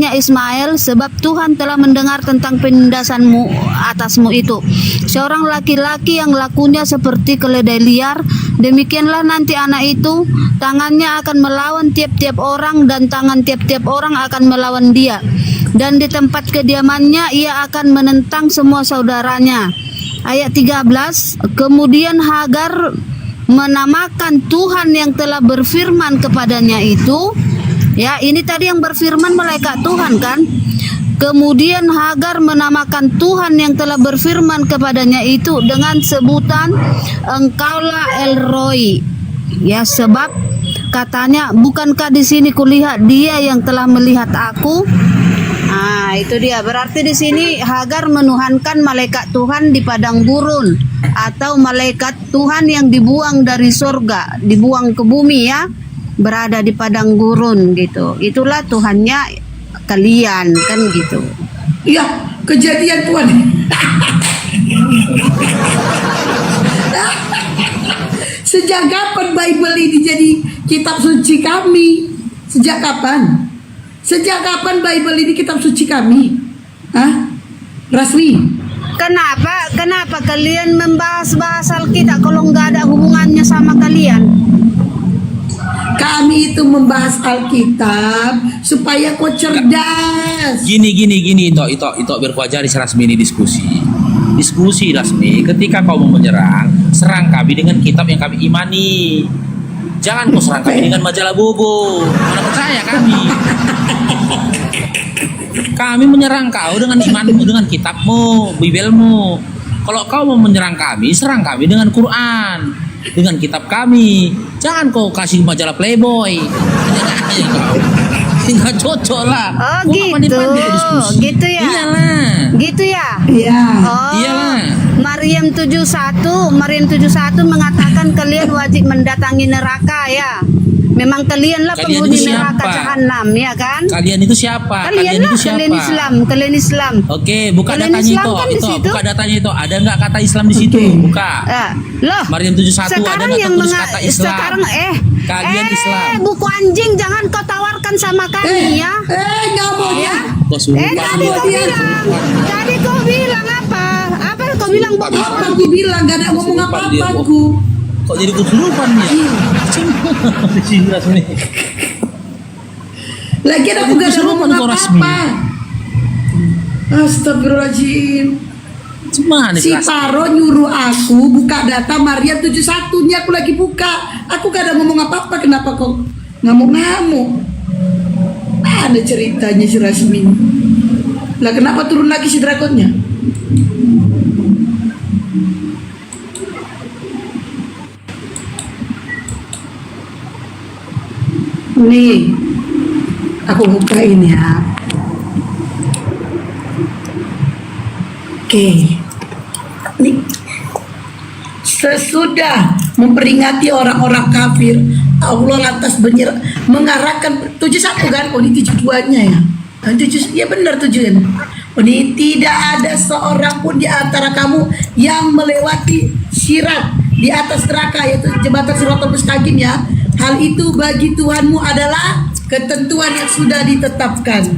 Ismail, sebab Tuhan telah mendengar tentang penindasanmu atasmu itu. Seorang laki-laki yang lakunya seperti keledai liar, demikianlah nanti anak itu, tangannya akan melawan tiap-tiap orang dan tangan tiap-tiap orang akan melawan dia. Dan di tempat kediamannya ia akan menentang semua saudaranya. Ayat 13, kemudian Hagar menamakan Tuhan yang telah berfirman kepadanya itu. Ya, ini tadi yang berfirman malaikat Tuhan kan. Kemudian Hagar menamakan Tuhan yang telah berfirman kepadanya itu dengan sebutan Engkaulah El Roi. Ya, sebab katanya, bukankah di sini kulihat dia yang telah melihat aku? Nah, itu dia. Berarti di sini Hagar menuhankan malaikat Tuhan di padang gurun atau malaikat Tuhan yang dibuang dari surga, dibuang ke bumi ya. Berada di padang gurun gitu. Itulah Tuhannya kalian kan gitu. Iya, kejadian Tuhan. Sejak kapan Bible ini jadi kitab suci kami? Sejak kapan? Sejak kapan Bible ini kitab suci kami? Hah? Rasmi? Kenapa kalian membahas Alkitab kalau nggak ada hubungannya sama kalian? Kami itu membahas Alkitab supaya kau cerdas. Gini, itu biar ku ajari Rasmi ini diskusi Rasmi. Ketika kau mau menyerang, serang kami dengan kitab yang kami imani. Jangan kau serang kami dengan majalah bobo. Mana percaya kami? Kami menyerang kau dengan imanmu, dengan kitabmu, bibelmu. Kalau kau mau menyerang kami, serang kami dengan Quran, dengan kitab kami. Jangan kau kasih majalah Playboy. Nggak cocok lah. Oh Kau gitu. Gitu ya. Iyalah. Gitu ya. Iya. Oh. Iyalah. Maryam 71 mengatakan kalian wajib mendatangi neraka ya. Memang kalianlah Kalian penghuni itu neraka siapa? jahanam ya kan? Kalian itu siapa? Kalian Kalian Islam. Oke, buka Kalian datanya Islam kan di itu situ? buka datanya itu. Ada nggak kata Islam di situ? Oke. Buka. Loh, Maryam 71 ada nggak tertulis kata Islam? sekarang Kalian Islam. buku anjing jangan kau tawarkan sama kami ya. Nggak mau ya. Kau sumpah. Tadi kau bilang apa? Apa kau bilang Apa bohong? aku bilang gak ada ngomong apa-apa aku. Kok jadi kesurupan ya? Cuma Rasmi. Lagian aku gak ada ngomong Kesurupan kau Rasmi. apa-apa. Astagfirullahaladzim. Cuma nih Si Paro nyuruh aku buka data Maria 71. Ini aku lagi buka. Aku gak ada ngomong apa-apa. Kenapa kok ngamuk-ngamuk? Ada ceritanya si Rasmi. Lah kenapa turun lagi si dragonnya? Nih, aku bukain ya. Oke. Nih. Sesudah memperingati orang-orang kafir, Allah lantas mengarahkan 71 kan? Oh ini 72-nya ya. Ya benar 7 kan? Oh ini tidak ada seorang pun di antara kamu yang melewati sirat di atas neraka, yaitu jembatan Shiratal Mustaqim ya. Hal itu bagi Tuhanmu adalah ketentuan yang sudah ditetapkan.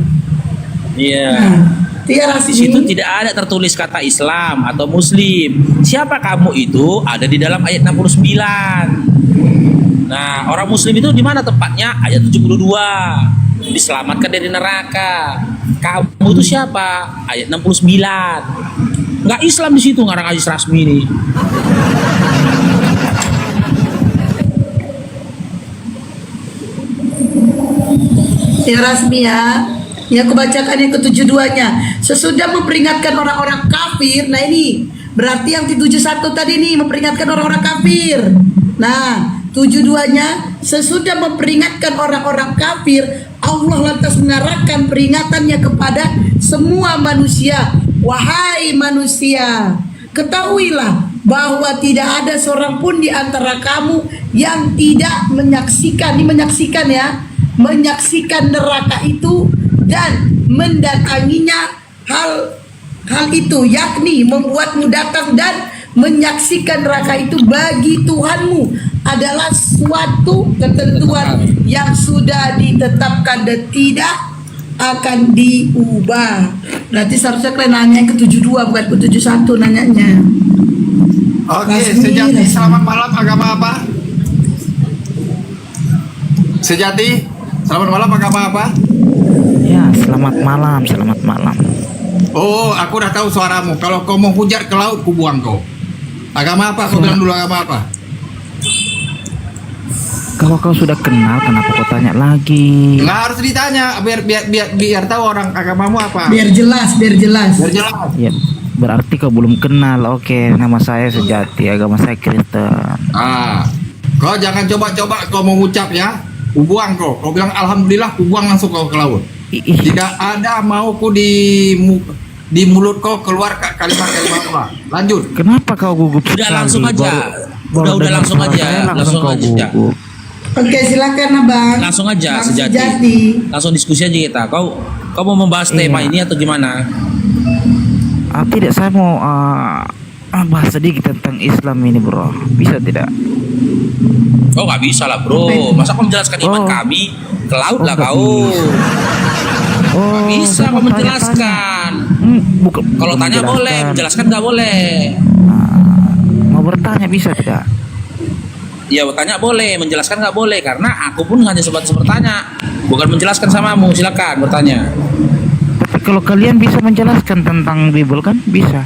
Iya. Tiara Di situ tidak ada tertulis kata Islam atau Muslim. Siapa kamu itu ada di dalam ayat 69. Nah, orang Muslim itu di mana tempatnya? Ayat 72. Diselamatkan dari neraka. Kamu itu siapa? Ayat 69. Nggak Islam di situ ngarang Aziz Rasmi ini. Yang resmi ya. Yang aku bacakan yang ke-72-nya. Sesudah memperingatkan orang-orang kafir. Nah ini berarti yang di 71 tadi nih memperingatkan orang-orang kafir. Nah 72-nya sesudah memperingatkan orang-orang kafir, Allah lantas mengarahkan peringatannya kepada semua manusia. Wahai manusia, ketahuilah bahwa tidak ada seorang pun di antara kamu yang tidak menyaksikan, menyaksikan neraka itu dan mendatanginya. Hal itu yakni membuatmu datang dan menyaksikan neraka itu bagi Tuhanmu adalah suatu ketentuan yang sudah ditetapkan dan tidak akan diubah. Berarti seharusnya kalian nanya yang ke-72 bukan ke-71 nanyanya. Oke, Rasmi, Sejati, Rasmi. selamat malam. Agama apa? Sejati, selamat malam. Agama apa? Ya, selamat malam, selamat malam. Oh, aku udah tahu suaramu. Kalau kau mau hujat ke laut, ku buang kau. Agama apa? Kau bilang dulu agama apa? Kalau kau sudah kenal, kenapa kau tanya lagi? Nggak harus ditanya, biar tahu orang agamamu apa. Biar jelas, biar jelas. Biar jelas. Ya, berarti kau belum kenal. Oke, nama saya Sejati, agama saya Kristen. Kau jangan coba-coba kau mau ucap ya. Ku buang kau. Kau bilang alhamdulillah, ku buang langsung kau ke laut. Tidak ada mauku di mulut kau keluar kalimat-kalimat apa. Lanjut. Kenapa kau gugup Udah sekali? langsung aja. Baru Udah dengar langsung suara aja. saya, Langsung kau aja. gugup. Oke, silakan Abang. Langsung aja Bang Sejati. Langsung diskusi aja kita. Kau mau membahas tema Iya. ini atau gimana? Tidak, saya mau bahas sedikit tentang Islam ini, bro. Bisa tidak? Oh nggak bisa lah bro. Masa kau menjelaskan iman Oh. kami ke laut lah nggak kau. Oh, Nggak bisa saya kau mau menjelaskan. Bukan. Kalau tanya boleh, menjelaskan nggak boleh. Mau bertanya bisa tidak? Ya tanya boleh, menjelaskan nggak boleh karena aku pun hanya sebatas bertanya, bukan menjelaskan samamu. Silakan bertanya. Tapi kalau kalian bisa menjelaskan tentang Bible kan bisa.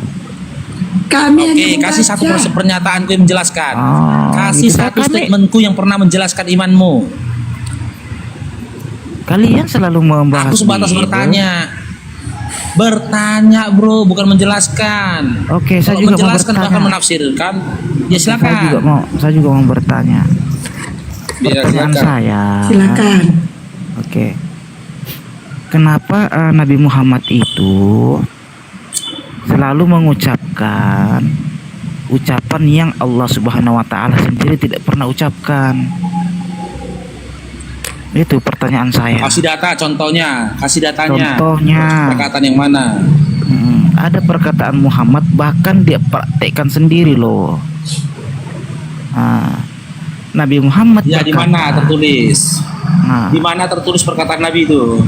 Kami Oke, hanya kasih satu membaca. pernyataanku yang menjelaskan. Oh, Kasih gitu. satu Kami- statementku yang pernah menjelaskan imanmu. Kalian selalu membahas Aku sebatas Bible. bertanya bro, bukan menjelaskan. Oke, saya Kalau juga mau menjelaskan bahkan bertanya. menafsirkan, ya Saya juga silakan. mau bertanya. Ya, Pertanyaan silakan. saya. Silakan. Oke. Kenapa Nabi Muhammad itu selalu mengucapkan ucapan yang Allah Subhanahu wa taala sendiri tidak pernah ucapkan? Itu pertanyaan saya. Kasih data contohnya, kasih datanya. Contohnya. Perkataan yang mana? Ada perkataan Muhammad bahkan dia praktekkan sendiri loh. Nabi Muhammad Ya di berkata, mana tertulis? Nah, Di mana tertulis perkataan Nabi itu?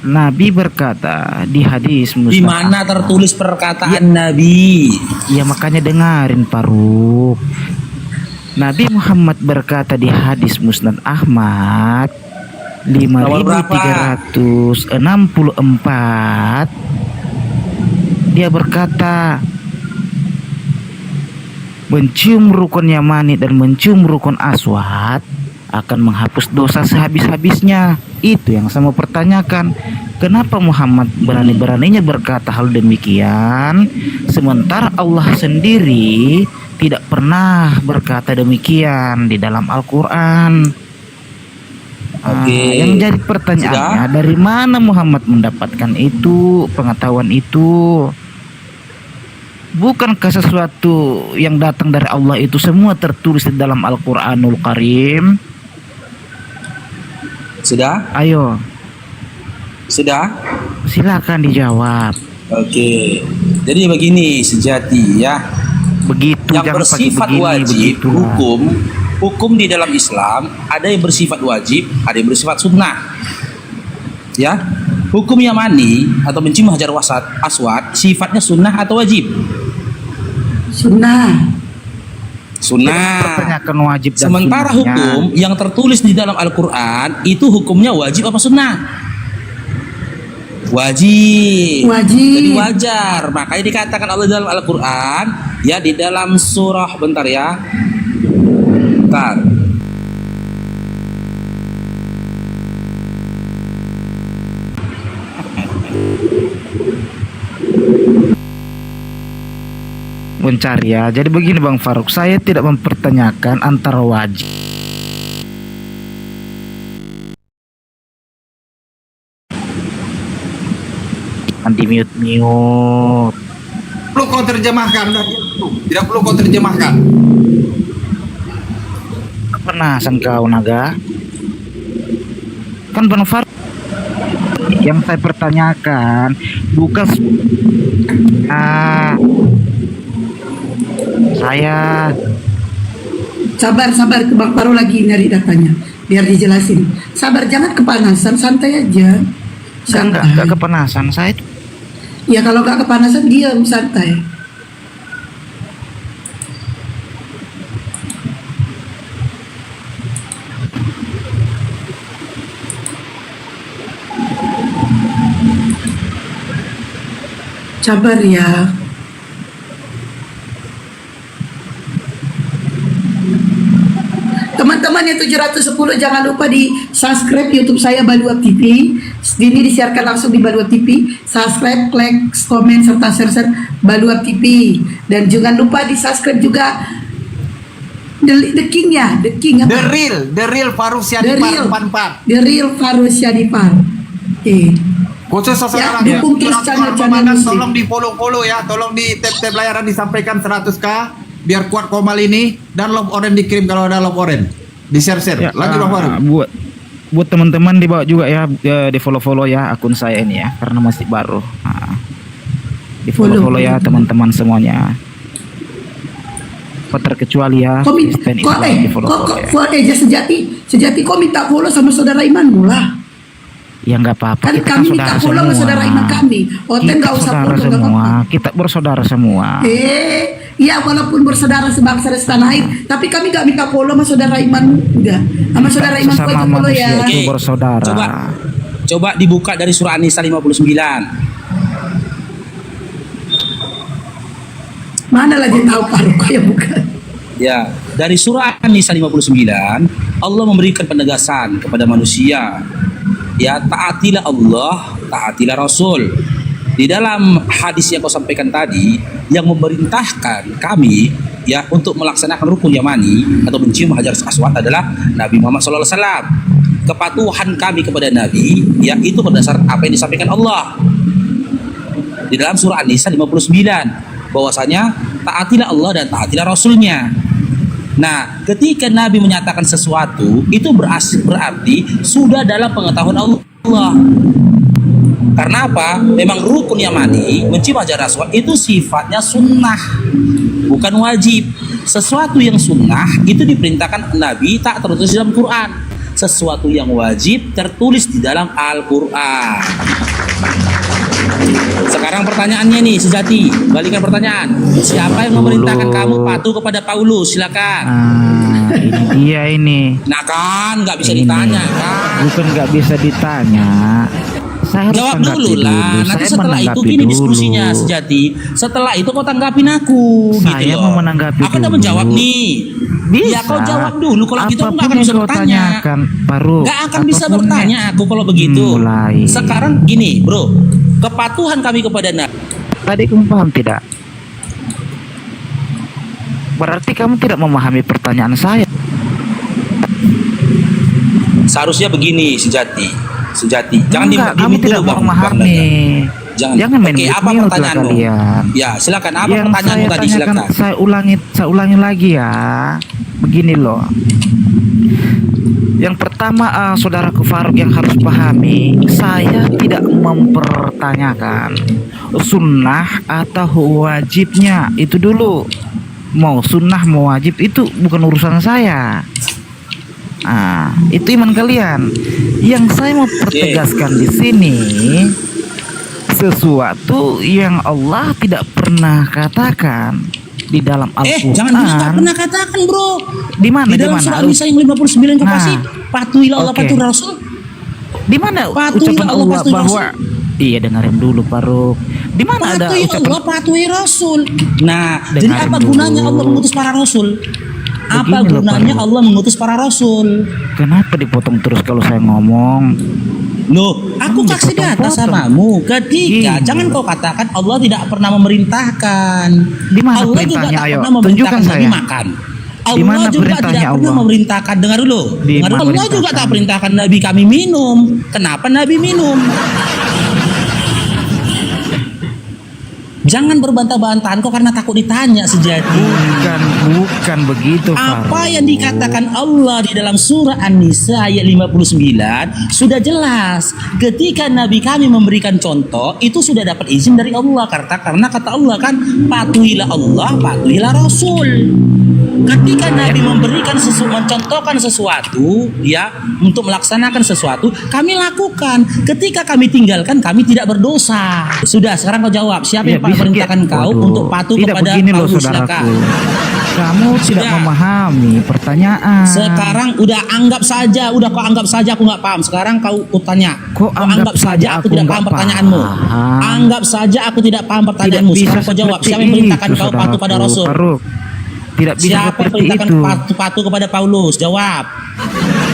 Nabi berkata di hadis Di Musnad. mana tertulis perkataan Nabi? Ya makanya dengarin Faruk. Nabi Muhammad berkata di hadis Musnad Ahmad Nomor berapa? 5364. Dia berkata, mencium rukun Yamani dan mencium rukun Aswad akan menghapus dosa sehabis-habisnya. Itu yang saya mau pertanyakan. Kenapa Muhammad berani-beraninya berkata hal demikian, sementara Allah sendiri tidak pernah berkata demikian di dalam Al-Quran. Oke. Yang jadi pertanyaannya, dari mana Muhammad mendapatkan itu, pengetahuan itu? Bukankah sesuatu yang datang dari Allah itu semua tertulis di dalam Al-Quranul Karim? Sudah? Ayo, Sudah? silakan dijawab. Oke. Jadi begini Sejati ya. Begitu, Yang jangan pakai bersifat begini, wajib begitulah. hukum di dalam Islam ada yang bersifat wajib, ada yang bersifat sunnah. Ya, hukum Yamani atau mencium hajar aswad sifatnya sunnah atau wajib? Sunnah. Sunnah. Pertanyakan wajib dan Sementara sunnahnya. hukum yang tertulis di dalam Al-Quran itu hukumnya wajib apa sunnah? Wajib. Wajib. Jadi wajar. Makanya dikatakan Allah dalam Al-Quran, ya di dalam surah, bentar ya. Bentar. Mencari ya. Jadi begini Bang Faruk, saya tidak mempertanyakan antara wajib di mute. Perlu kau terjemahkan, tidak perlu kau terjemahkan. Penasaran kau naga? Kan Bang Faruk, yang saya pertanyakan bukan saya Sabar, Bang Paru lagi nyari datanya. biar dijelasin. Sabar, jangan kepanasan, santai aja. Enggak kepanasan saya. Ya kalau nggak kepanasan diam, santai. Sabar ya. Teman-teman yang 710 jangan lupa di subscribe YouTube saya Baluap TV. Ini disiarkan langsung di Baluap TV. Subscribe, like, komen serta share Baluap TV. Dan jangan lupa di subscribe juga The King ya, The King apa? The real Faruk The Syadipar Real 44. The Real Faruk Syadipar. Khusus seseorang Ya, dukung terus channel-channel musik. tolong di follow ya, tolong di tap layaran disampaikan 100k biar kuat komal ini, dan love orange dikirim kalau ada love orange, di share lagi love orange. Buat teman-teman dibawa juga ya, di follow ya akun saya ini ya, karena masih baru. Di follow ya teman-teman semuanya. Terkecuali ya Kristen Islam di follow ya. Sejati kok minta follow sama saudara imanmu lah. Ya nggak apa-apa, Kan kita kami minta follow sama saudara iman kami. Oten nggak usah follow, nggak semua, apa-apa. kita bersaudara semua. Ya walaupun bersaudara sebangsa dan setanah air, tapi kami nggak minta follow sama saudara iman, enggak. Sama saudara iman Sesama aja follow ya. manusia itu bersaudara. Coba dibuka dari surah An-Nisa 59. Mana lagi tahu Faruk ya bukan? Ya, dari surah An-Nisa 59, Allah memberikan penegasan kepada manusia. Ya, taatilah Allah, taatilah Rasul. Di dalam hadis yang kau sampaikan tadi, yang memerintahkan kami ya untuk melaksanakan rukun yamani atau mencium hajar aswad adalah Nabi Muhammad SAW. Kepatuhan kami kepada Nabi ya itu berdasarkan apa yang disampaikan Allah di dalam surah An-Nisa 59, bahwasanya taatilah Allah dan taatilah Rasulnya. Nah, ketika Nabi menyatakan sesuatu, itu berarti sudah dalam pengetahuan Allah. Karena apa? Memang rukun yamani, mencium hajar aswad itu sifatnya sunnah, bukan wajib. Sesuatu yang sunnah itu diperintahkan Nabi tak tertulis dalam Quran. Sesuatu yang wajib tertulis di dalam Al-Quran. Sekarang pertanyaannya nih, Sejati, balikan pertanyaan. Siapa yang memerintahkan kamu patuh kepada Paulus? Silakan. Ini dia ini. Nah kan, nggak bisa Ini. ditanya kan? Bukan nggak bisa ditanya. Saya harus Jawab tanggapi dulu lah. Nanti Saya setelah itu menanggapi gini dulu. diskusinya, Sejati. Setelah itu kau tanggapin aku. Saya gitu mau loh. menanggapi Aku udah dulu. menjawab nih. Bisa. Ya kau jawab dulu. Kalau gitu aku nggak Apapun akan bisa yang kau bertanya. tanyakan, Faruk. Gak akan bisa Apapun bertanya aku kalau begitu. Mulai. Sekarang gini, bro. Kepatuhan kami kepada Nabi. Tadi kamu paham tidak? Berarti kamu tidak memahami pertanyaan saya. Seharusnya begini, Sejati. Jangan Enggak, kamu diemin tidak dulu, Bang. memahami. Jangan main Oke, apa mute lah pertanyaanmu? kalian. Ya, silakan. Apa Yang pertanyaanmu saya tadi? tanyakan, Silakan. saya ulangi lagi ya. Begini loh. Yang pertama, saudaraku Faruk yang harus pahami, saya tidak mempertanyakan sunnah atau wajibnya. Itu dulu. Mau sunnah mau wajib itu bukan urusan saya. Itu iman kalian. Yang saya mau pertegaskan di sini, sesuatu yang Allah tidak pernah katakan di dalam Al-Quran. Jangan dulu, nggak pernah katakan, bro. Di mana? Di dalam surah An-Nisa yang 59 kau Nah. kasih, patuhilah Allah, Oke. patuh Rasul. Di mana Patuhi ucapan Allah, Allah patuhi bahwa iya dengerin dulu Faruk. Di mana ada Patuhi ucapan Allah, patuhi Rasul. Nah, jadi Dengarin apa dulu. gunanya Allah mengutus para Rasul? Apa Begini loh, gunanya Faruk. Allah mengutus para Rasul? Kenapa dipotong terus kalau saya ngomong? Loh, aku kasih data samamu. Ketika Gini. jangan kau katakan Allah tidak pernah memerintahkan. Di mana Allah juga perintahnya? tak Ayo, pernah memerintahkan tunjukkan Nabi saya. makan. Di mana Allah juga perintahnya tidak pernah Allah? memerintahkan. Dengar dulu. Di Dengar dulu. mana Allah juga perintahkan? tak perintahkan Nabi kami minum. Kenapa Nabi minum? Jangan berbantah-bantahan kok karena takut ditanya sejati. Bukan begitu, Faruk. Apa yang dikatakan Allah di dalam surah An-Nisa ayat 59 sudah jelas. Ketika Nabi kami memberikan contoh, itu sudah dapat izin dari Allah. Karena kata Allah kan, patuhilah Allah, patuhilah Rasul. Ketika Nabi memberikan mencontohkan sesuatu, ya, untuk melaksanakan sesuatu, kami lakukan. Ketika kami tinggalkan, kami tidak berdosa. Sudah, sekarang kau jawab. Siapa yang perintahkan kau untuk patuh tidak kepada begini loh, Paulus? saudaraku. Silakan. Kamu tidak Sudah. memahami pertanyaan. Sekarang udah anggap saja, udah kau anggap saja aku nggak paham. Sekarang kau tanya. Kok Kau anggap saja aku aku tidak nggak paham pertanyaanmu. paham? Anggap saja aku tidak paham pertanyaanmu. Tidak bisa Sekarang kau jawab. seperti Siapa yang perintahkan itu, kau patuh pada saudaraku. Rasul? Faruk, tidak bisa Siapa yang seperti perintahkan itu. patuh kepada Paulus? Jawab.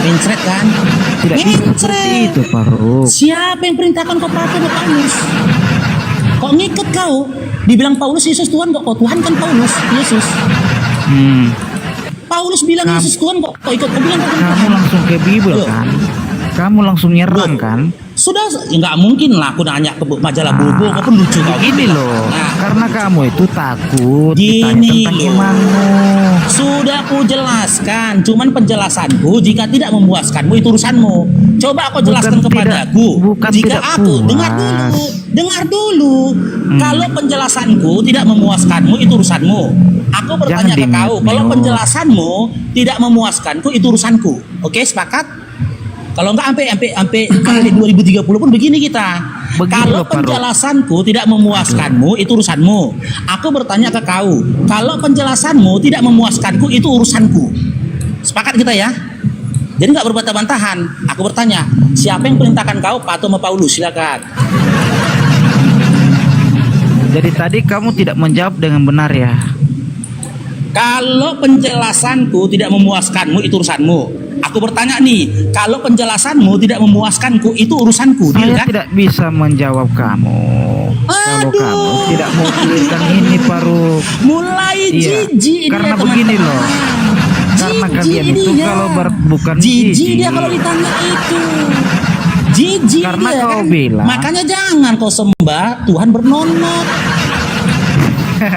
Mencret kan? Tidak bisa seperti Mencret. itu, Faruk. Siapa yang perintahkan kau patuh kepada Paulus? Kok ngikut kau? Dibilang Paulus Yesus Tuhan kok? Kau Tuhan kan Paulus Yesus. Hmm. Paulus bilang Yesus Tuhan kok? Kau ikut? Kau bilang kau Kamu langsung ke Bible Loh. kan? Kamu langsung nyerang Loh. kan? Sudah, ya nggak mungkin lah aku nanya ke majalah Bobo, kau pun lucu kau. Gini loh, Nah, karena kamu itu takut ditanya Gini tentang loh. imanmu. sudah aku jelaskan, cuman penjelasanku jika tidak memuaskanmu itu urusanmu. Coba aku jelaskan Bukan kepadaku. bukan Jika tidak aku puas. dengar dulu. Kalau penjelasanku tidak memuaskanmu itu urusanmu. Aku bertanya Jangan ke kau, kalau dimute. penjelasanmu tidak memuaskanku itu urusanku. Oke, sepakat? Kalau enggak sampai 2030 pun begini kita. Begini Kalau loh, Faruk. penjelasanku tidak memuaskanmu itu urusanmu. Aku bertanya ke kau, kalau penjelasanmu tidak memuaskanku itu urusanku. Sepakat kita ya? Jadi nggak berbantah-bantahan. Aku bertanya, siapa yang perintahkan kau patuh sama Paulus? Silakan. Jadi tadi kamu tidak menjawab dengan benar ya. Kalau penjelasanku tidak memuaskanmu itu urusanmu. Aku bertanya nih, kalau penjelasanmu tidak memuaskanku itu urusanku, deal Saya kan? tidak bisa menjawab kamu. Kalau Aduh. kamu tidak mau pilihkan ini, Faruk. Mulai Iya, jijik ini karena ya, begini teman-teman. loh. Karena Jijik kalian itu dia. kalau bukan jijik jijik. dia kalau ditanya itu. Jijik Karena dia kau kan. bilang. Makanya jangan kau sembah Tuhan bernonot.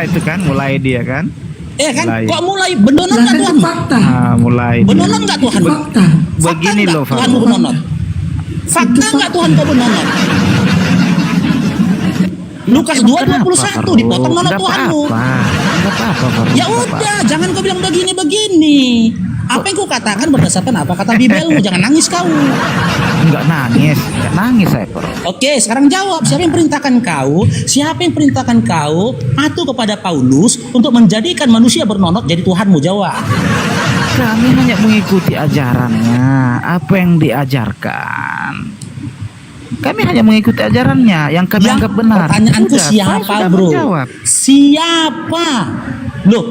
Itu kan mulai dia kan. Kan? Mulai. Kok mulai bernonot Lah nggak kan itu Tuhan? fakta. Mulai. dia. Bernonot nggak Tuhan? Fakta. Begini Fakta loh, nggak Tuhan Faruk. bernonot? Fakta nggak Tuhan kau bernonot? Lukas Emang 2:21 kenapa, dipotong Faruk? nonot Nggak Tuhanmu. apa-apa. Nggak apa-apa, Faruk. Ya Nggak udah, jangan kau bilang begini-begini. Apa yang kau katakan berdasarkan apa kata Bibelmu? Jangan nangis kau. Nggak nangis. Nggak nangis saya, Faruk. Oke, sekarang jawab. Siapa yang perintahkan kau? Siapa yang perintahkan kau patuh kepada Paulus untuk menjadikan manusia bernonot jadi Tuhanmu? Jawab. Kami hanya mengikuti ajarannya. Apa yang diajarkan. Kami hanya mengikuti ajarannya yang kami anggap benar. Pertanyaanku Sudah, saya siapa, sudah bro? menjawab. Siapa? Loh,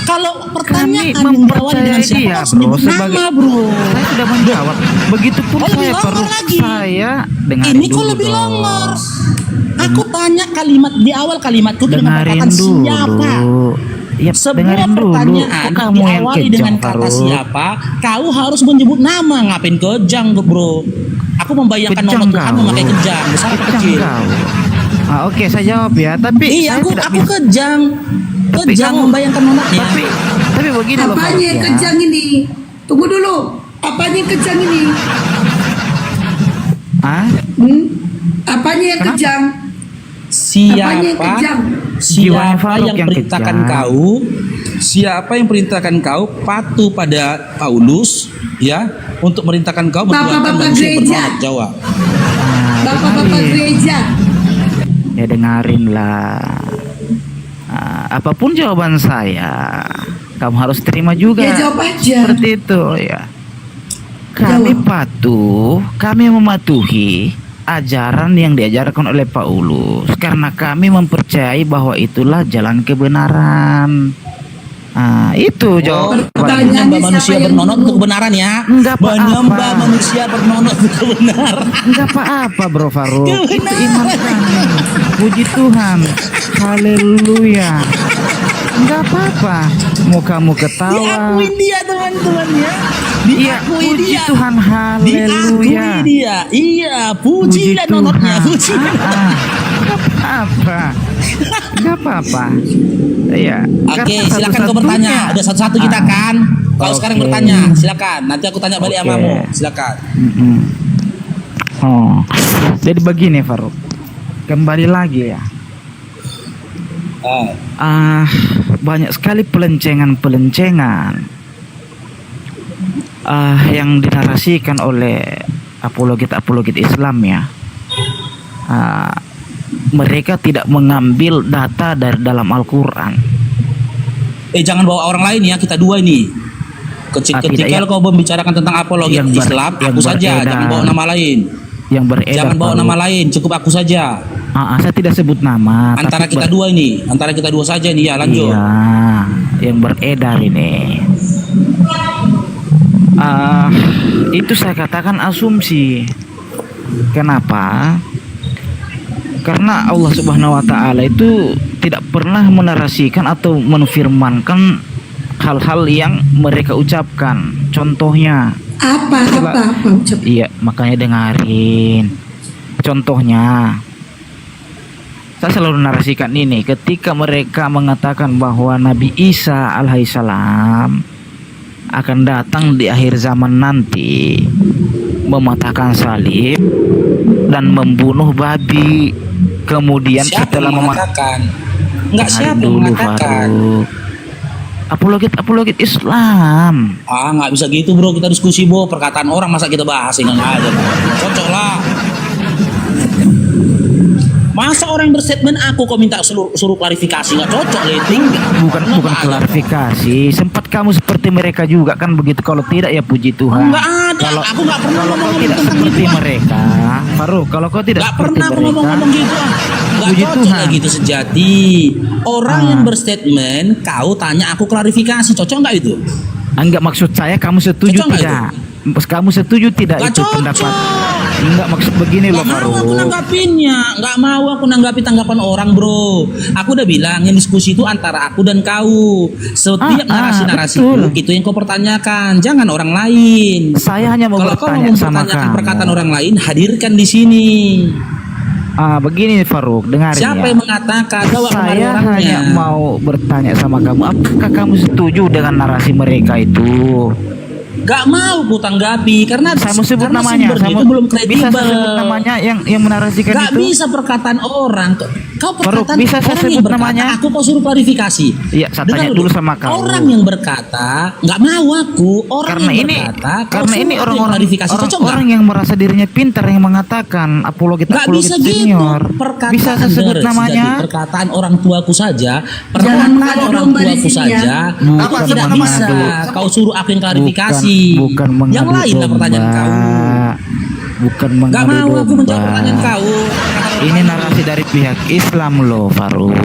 kalau pertanyaan Kami yang diawali dengan mempercayai siapa dia, harus bro. menyebut nama, bro. Saya sudah menjawab. Begitupun Oh, lebih saya, longgar Faruk. lagi. Saya dengarin Ini kok dulu lebih dong. longgar. Aku tanya kalimat di awal kalimatku dengan Dengarin perkataan dulu. siapa. Ya, Sebuah dengerin dulu. pertanyaan Kok kamu yang diawali kejam, dengan kata Faruk? siapa, kau harus menyebut nama. Ngapain kejang, bro? Aku membayangkan Kejam nama Tuhan kau. memakai kejang, besar atau Kejam kecil? kau. Oke, saya jawab ya. Tapi Iya, saya aku tidak aku bisa. kejang. Tapi Kejang kamu- membayangkan nomornya. Tapi begini loh, Apanya Faruk, yang ya. kejang ini? Tunggu dulu. Apanya yang kejang ini? Ah, Apanya yang Kenapa? kejang? Apanya yang kejang? Jiwanya Siapa Faruk yang yang perintahkan kejam. kau? Siapa yang perintahkan kau patuh pada Paulus, ya, untuk merintahkan kau mentuhankan Bapak-bapak manusia gereja. bernonot? Jawab. Bapak-bapak dengarin. gereja. Ya dengarin lah. Apapun jawaban saya, kamu harus terima juga. Ya, jawab aja. Seperti itu ya. Kami patuh, kami mematuhi ajaran yang diajarkan oleh Paulus karena kami mempercayai bahwa itulah jalan kebenaran. Itu jawabannya. pertanyaan. Menyembah Siapa manusia yang bernonot dulu? untuk kebenaran ya. Enggak apa-apa. Menyembah manusia bernonot untuk kebenaran. Enggak apa-apa, Bro Faruk. Itu Kebenaran. iman kami. Puji Tuhan. Haleluya. Enggak apa-apa. Mau kamu ketawa. Diakuin dia teman-teman ya. Iya, Diakui puji dia. Tuhan. Haleluya. Diakui dia. Iya, puji dan nonotnya. Puji dan Enggak apa-apa. Nggak apa-apa. Iya. Oke, karena silakan kau satu-satunya- bertanya. Ada satu-satu kita kan. Kau sekarang Oke. bertanya, silakan. Nanti aku tanya balik Oke. amamu. Silakan. Mm-mm. Oh, jadi begini Faruk. Kembali lagi ya. Banyak sekali pelencengan-pelencengan yang dinarasikan oleh apologet Islam ya. Mereka tidak mengambil data dari dalam Al-Quran. Jangan bawa orang lain ya, kita dua ini. Tidak, Ketika ya. kau membicarakan tentang apologet Yang Islam, yang aku saja, beredar. jangan bawa nama lain. Yang beredar. Jangan bawa Faruk. nama lain, cukup aku saja. Saya tidak sebut nama. Antara tapi kita dua ini, antara kita dua saja nih ya, lanjut. Iya, yang beredar ini. Itu saya katakan asumsi. Kenapa? Karena Allah Subhanahu wa taala itu tidak pernah menarasikan atau menfirmankan hal-hal yang mereka ucapkan. Contohnya, Apa ucap. iya, makanya dengarin. Contohnya, saya selalu narasikan ini ketika mereka mengatakan bahwa Nabi Isa alaihissalam akan datang di akhir zaman nanti, mematahkan salib dan membunuh babi. Kemudian Siapa setelah yang mengatakan? Enggak, siapa yang mengatakan? Apologet Islam. Nggak bisa gitu bro, kita diskusi bro, perkataan orang masa kita bahas ini nggak aja. Cocok lah. Masa orang yang berstatement aku kok minta suruh klarifikasi, nggak cocok rating. Bukan klarifikasi. Sempat kamu seperti mereka juga kan begitu. Kalau tidak ya puji Tuhan. Nggak ada, aku nggak pernah Kalau kau ngomong tidak tentang seperti itu. mereka, Faruk, kalau kau tidak Nggak seperti pernah aku mereka, ngomong gitu. Nggak puji cocok Tuhan. kayak gitu sejati. Orang yang berstatement, kau tanya aku klarifikasi, cocok nggak itu? Enggak, maksud saya kamu setuju Cocok nggak tidak? Kamu setuju tidak Nggak itu cocok. pendapat? Enggak, maksud begini loh Nggak mau aku Faruk. nanggapinnya, nggak mau aku nanggapi tanggapan orang bro. Aku udah bilang yang diskusi itu antara aku dan kau. Setiap narasi-narasi betul. itu yang kau pertanyakan, jangan orang lain. Saya hanya mau Kalau kau bertanya mau sama mempertanyakan kamu. perkataan orang lain, hadirkan di sini. Begini Faruk, dengar Siapa ya. yang mengatakan? Bawa kemari Saya orangnya. hanya mau bertanya sama kamu, apakah kamu setuju dengan narasi mereka itu? Gak mau ku tanggapi karena Saya mau sebut karena namanya. sumbernya itu belum kredibel. Bisa saya sebut namanya yang menarasikan Gak itu? bisa perkataan orang. Kau Faruk, perkataan bisa saya orang yang sebut berkata, namanya? aku kau suruh klarifikasi. Iya, saya Dengar tanya dulu sama kau. Orang yang berkata, nggak mau aku. Orang Karena yang ini berkata, kau karena suruh ini aku yang orang-orang klarifikasi. Cocok nggak? orang yang merasa dirinya pintar yang mengatakan apologet Nggak bisa gitu. senior. Perkataan Bisa saya sebut dengar, namanya? Sejati, perkataan orang tuaku saja, Jangan perkataan mengadu orang domba di tuaku sini ya. saja, Bukan itu tidak mengadu. bisa. Kau suruh aku yang klarifikasi. Bukan mengadu yang lain lah pertanyaan domba. kau. Bukan Gak mengadu mau aku domba. menjawab pertanyaan kau. Ini narasi dari pihak Islam loh, Faruk.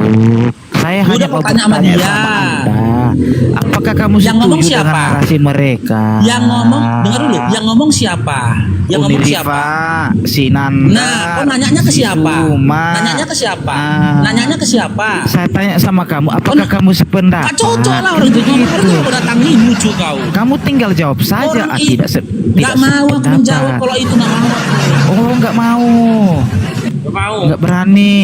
Saya Udah hanya mau pertanyaan sama bertanya dia. sama Anda. Apakah kamu Yang ngomong setuju dengan siapa? narasi mereka? Yang ngomong, dengar dulu, yang ngomong siapa? Yang ngomong Uni siapa? Rifa, si Nanda, Nah, kau nanyanya ke si siapa? Suma. Nanyanya ke siapa? Ah. Nanyanya ke siapa? Saya tanya sama kamu, apakah Oh, kamu sependapat? Gak cocok lah orang itu ngomong, orang itu datangi lucu kau. Kamu tinggal jawab saja. Orang itu Tidak gak mau aku sependapat. menjawab kalau itu gak mau aku. Oh, nggak mau, Gak mau. nggak berani,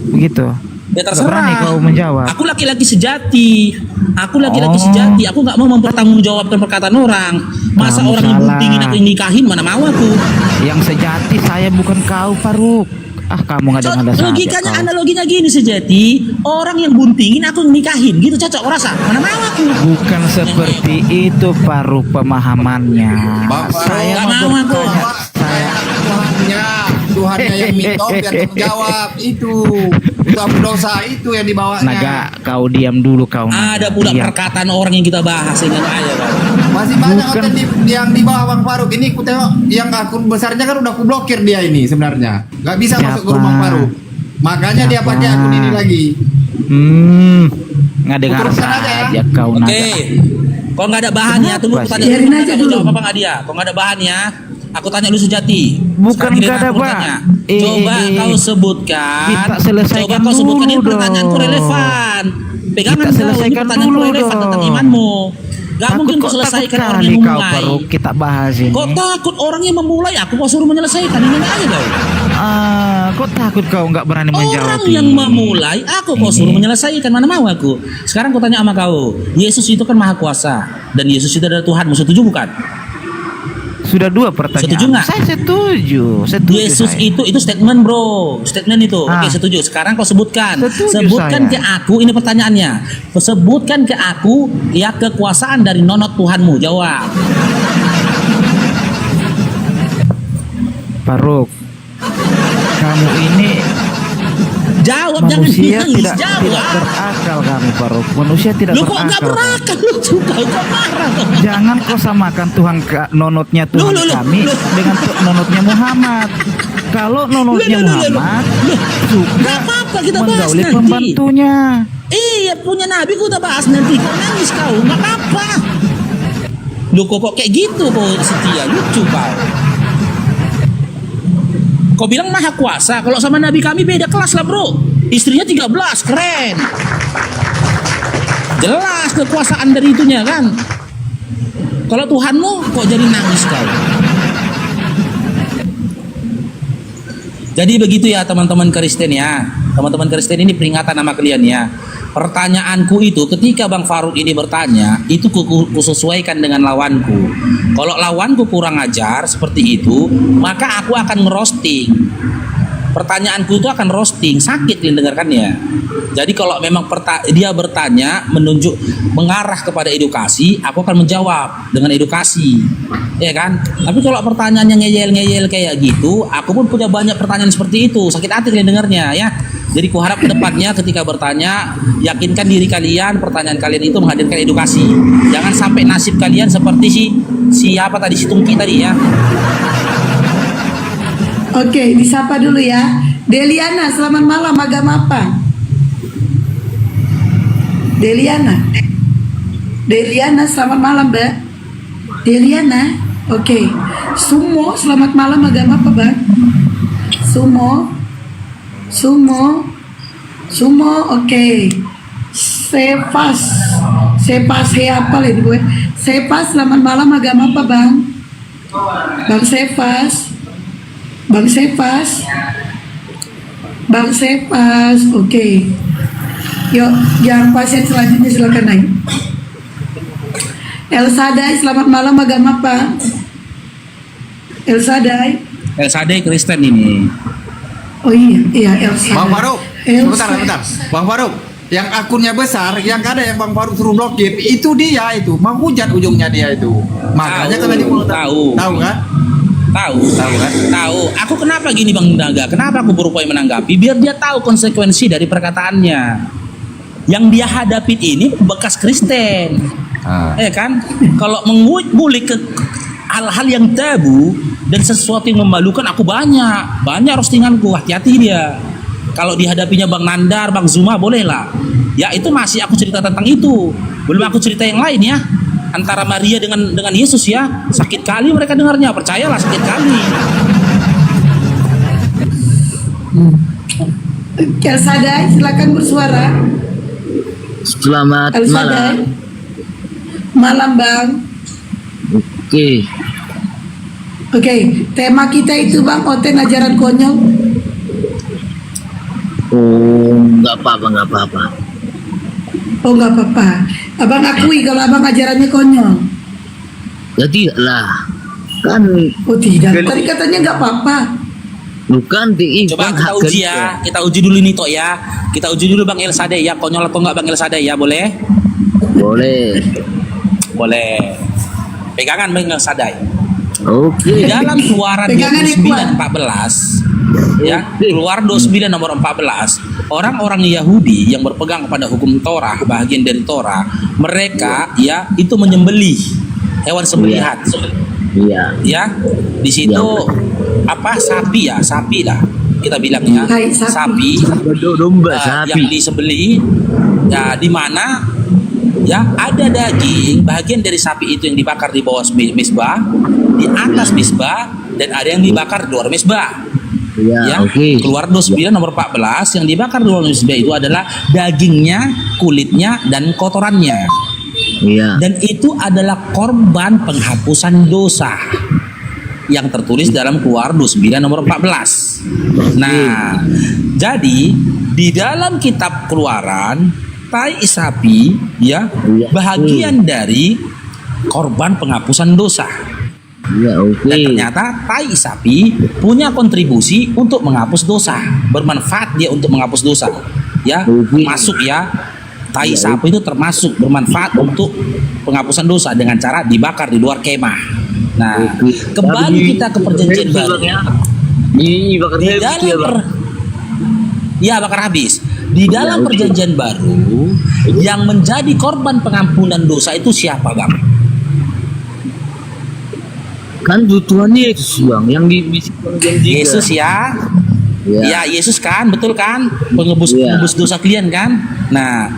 begitu. Ya Nggak berani terserah. kau menjawab. Aku laki-laki sejati. Aku laki-laki Oh. sejati. Aku gak mau mempertanggungjawabkan perkataan orang. Masa Kamu orang yang salah. buntingin aku yang nikahin, mana mau aku? Yang sejati saya bukan kau, Faruk. Kamu nggak ada saja Logikanya, kau. analoginya gini sejati. Orang yang buntingin aku yang nikahin, gitu cocok rasa. Mana mau aku? Bukan seperti itu, Faruk, pemahamannya. Bapak, Saya nggak mau mau aku. bertanya. Saya Tuhannya yang minta biar kamu jawab itu apa dosa itu yang dibawanya. Naga, kau diam dulu kau. Ada pula Diam. perkataan orang yang kita bahas ini aja, Bang. Masih banyak Bukan. konten yang di bawah Bang Faruk ini. Ku tengok yang akun besarnya kan udah ku blokir dia ini sebenarnya. Gak bisa Siapa? masuk ke rumah Faruk. Makanya dia Siapa? pakai akun ini lagi. Nggak dengar Teruskan aja ya. saja kau Oke. naga. Kalau nggak ada bahan ya, tunggu aku Kenapa tanya sih? Biarin dulu. aja Aku dulu. jawab apa nggak dia? Kalau nggak ada bahan ya, aku tanya lu sejati. Bukan Sekarang giliran nggak ada aku bahan. tanya. Coba kau sebutkan. Kita selesaikan Coba kau sebutkan ini dulu pertanyaanku dong. relevan. Pegangan Kita kau, ini selesaikan pertanyaanku dulu relevan dong. tentang imanmu. Gak Takut mungkin kok, kau selesaikan takut orang kali yang kau, memulai. Faruk, kita bahas ini. Kok takut orang yang memulai, aku kau suruh menyelesaikan ini aja kau. Kok Kok takut kau nggak berani menjawab? Orang yang memulai, aku kau suruh menyelesaikan, mana mau aku. Sekarang kau tanya sama kau, Yesus itu kan maha kuasa dan Yesus itu adalah Tuhan. Setuju bukan? Sudah 2 pertanyaan. Setuju nggak? Saya setuju. Yesus saya. itu statement bro, statement itu. Ah. Oke, setuju. Sekarang kau sebutkan, Setuju sebutkan saya. ke aku, ini pertanyaannya. Sebutkan ke aku ya kekuasaan dari nonot Tuhanmu. Jawab. Faruk, kamu ini Jawab, jangan manusia nangis. tidak Jawab. berakal kamu, Faruk. Manusia tidak Lu kok nggak berakal. berakal? Lu juga kok marah. Jangan kau samakan Tuhan nonotnya Tuhan Loh, kami dengan nonotnya Muhammad. Kalau nonotnya Muhammad suka Nggak apa-apa, kita bahas menggauli nanti. pembantunya. Iya, punya Nabi ku udah bahas nanti. Kau nangis kau, nggak apa-apa. Lu kok kayak gitu kau setia, lucu kau. Kau bilang maha kuasa, kalau sama Nabi kami beda kelas lah bro. Istrinya 13, keren. Jelas kekuasaan dari itunya kan. Kalau Tuhanmu kok jadi nangis kau. Jadi begitu ya teman-teman Kristen ya. Teman-teman Kristen ini peringatan sama kalian ya. Pertanyaanku itu ketika Bang Faruk ini bertanya, itu kusesuaikan dengan lawanku. Kalau lawanku kurang ajar seperti itu, maka aku akan ngerosting. Pertanyaanku itu akan roasting, sakit dengarkannya. Jadi kalau memang dia bertanya mengarah kepada edukasi, aku akan menjawab dengan edukasi, ya kan? Tapi kalau pertanyaannya ngeyel-ngeyel kayak gitu, aku pun punya banyak pertanyaan seperti itu, sakit hati kalian dengarnya ya. Jadi kuharap ke depannya ketika bertanya, yakinkan diri kalian, pertanyaan kalian itu menghadirkan edukasi. Jangan sampai nasib kalian seperti siapa tadi, si Tungki tadi ya. Oke, disapa dulu ya. Deliana, selamat malam. Agama apa? Deliana, selamat malam, Mbak. Deliana, oke. Sumo, selamat malam. Agama apa, Bang? Sumo, oke. Sepas, apa lagi gue? Sepas, selamat malam. Agama apa, Bang? Bang Sepas, oke. Yuk, yang pasien selanjutnya silakan naik. El Sadai, selamat malam. Agama apa? El Sadai. El Sadai Kristen ini. Oh iya El Sadai. Bang Faruk, El sebentar. Bang Faruk, yang akunnya besar, yang ada yang Bang Faruk suruh blokir, itu dia itu, menghujat ujungnya dia itu. Makanya kan tadi Tahu kan? Tahu. Aku kenapa gini Bang Daga? Kenapa aku berupaya menanggapi? Biar dia tahu konsekuensi dari perkataannya. Yang dia hadapi ini bekas Kristen. Ya kan? Kalau mengulik ke hal-hal yang tabu dan sesuatu yang memalukan, aku banyak roastinganku. Hati-hati dia. Kalau dihadapinya Bang Nandar, Bang Zuma, bolehlah. Ya itu masih aku cerita tentang itu. Belum aku cerita yang lain ya. Antara Maria dengan Yesus ya, sakit kali mereka dengarnya, percayalah sakit kali. El Sadai, silakan bersuara. Selamat El Sadai. Malam, Bang. Oke, tema kita itu Bang, konten ajaran konyol. Oh, nggak apa-apa. Oh, nggak apa-apa. Abang akui kalau abang ajarannya konyol. Ya tidaklah. Kan Oh tidak, tadi katanya nggak apa-apa. bukan Coba kita uji ya, kita uji dulu nih Tok ya. Kita uji dulu Bang El Sadai ya, konyol atau enggak Bang El Sadai ya, boleh? Boleh. Pegangan Bang El Sadai. Oke. Dalam Keluaran Pegangan yang 29:14 ya, Keluaran 29 nomor 14, orang-orang Yahudi yang berpegang pada hukum Torah, bagian dari Torah, mereka ya itu menyembelih hewan sembelihan. Iya. Ya, di situ sapi lah kita bilangnya, Hai, sapi. Domba yang sapi. disembelih ya, di mana ya ada daging bagian dari sapi itu yang dibakar di bawah misbah, di atas misbah, dan ada yang dibakar di luar misbah. Iya, Ya, oke. Keluar 29 nomor 14, yang dibakar di luar misbah itu adalah dagingnya, kulitnya, dan kotorannya. Iya. Dan itu adalah korban penghapusan dosa. yang tertulis dalam Keluaran 29 nomor 14. Nah, jadi di dalam kitab Keluaran, tai sapi ya bahagian dari korban penghapusan dosa. Ya, oke. Dan ternyata tai sapi punya kontribusi untuk menghapus dosa, bermanfaat dia untuk menghapus dosa. Ya, masuk ya. Tai sapi itu termasuk bermanfaat untuk penghapusan dosa dengan cara dibakar di luar kemah. Nah, kembali kita ke perjanjian baru. Ini bakar Di habis dalam ya, Bang. ya bakar habis. Di dalam oke. perjanjian baru yang menjadi korban pengampunan dosa itu siapa, Bang? Kan Tuhan Yesus, Bang, yang dibisikkan janji. Yesus ya. Ya, Yesus kan, betul kan? Penebus Ya. penebus dosa kalian kan? Nah,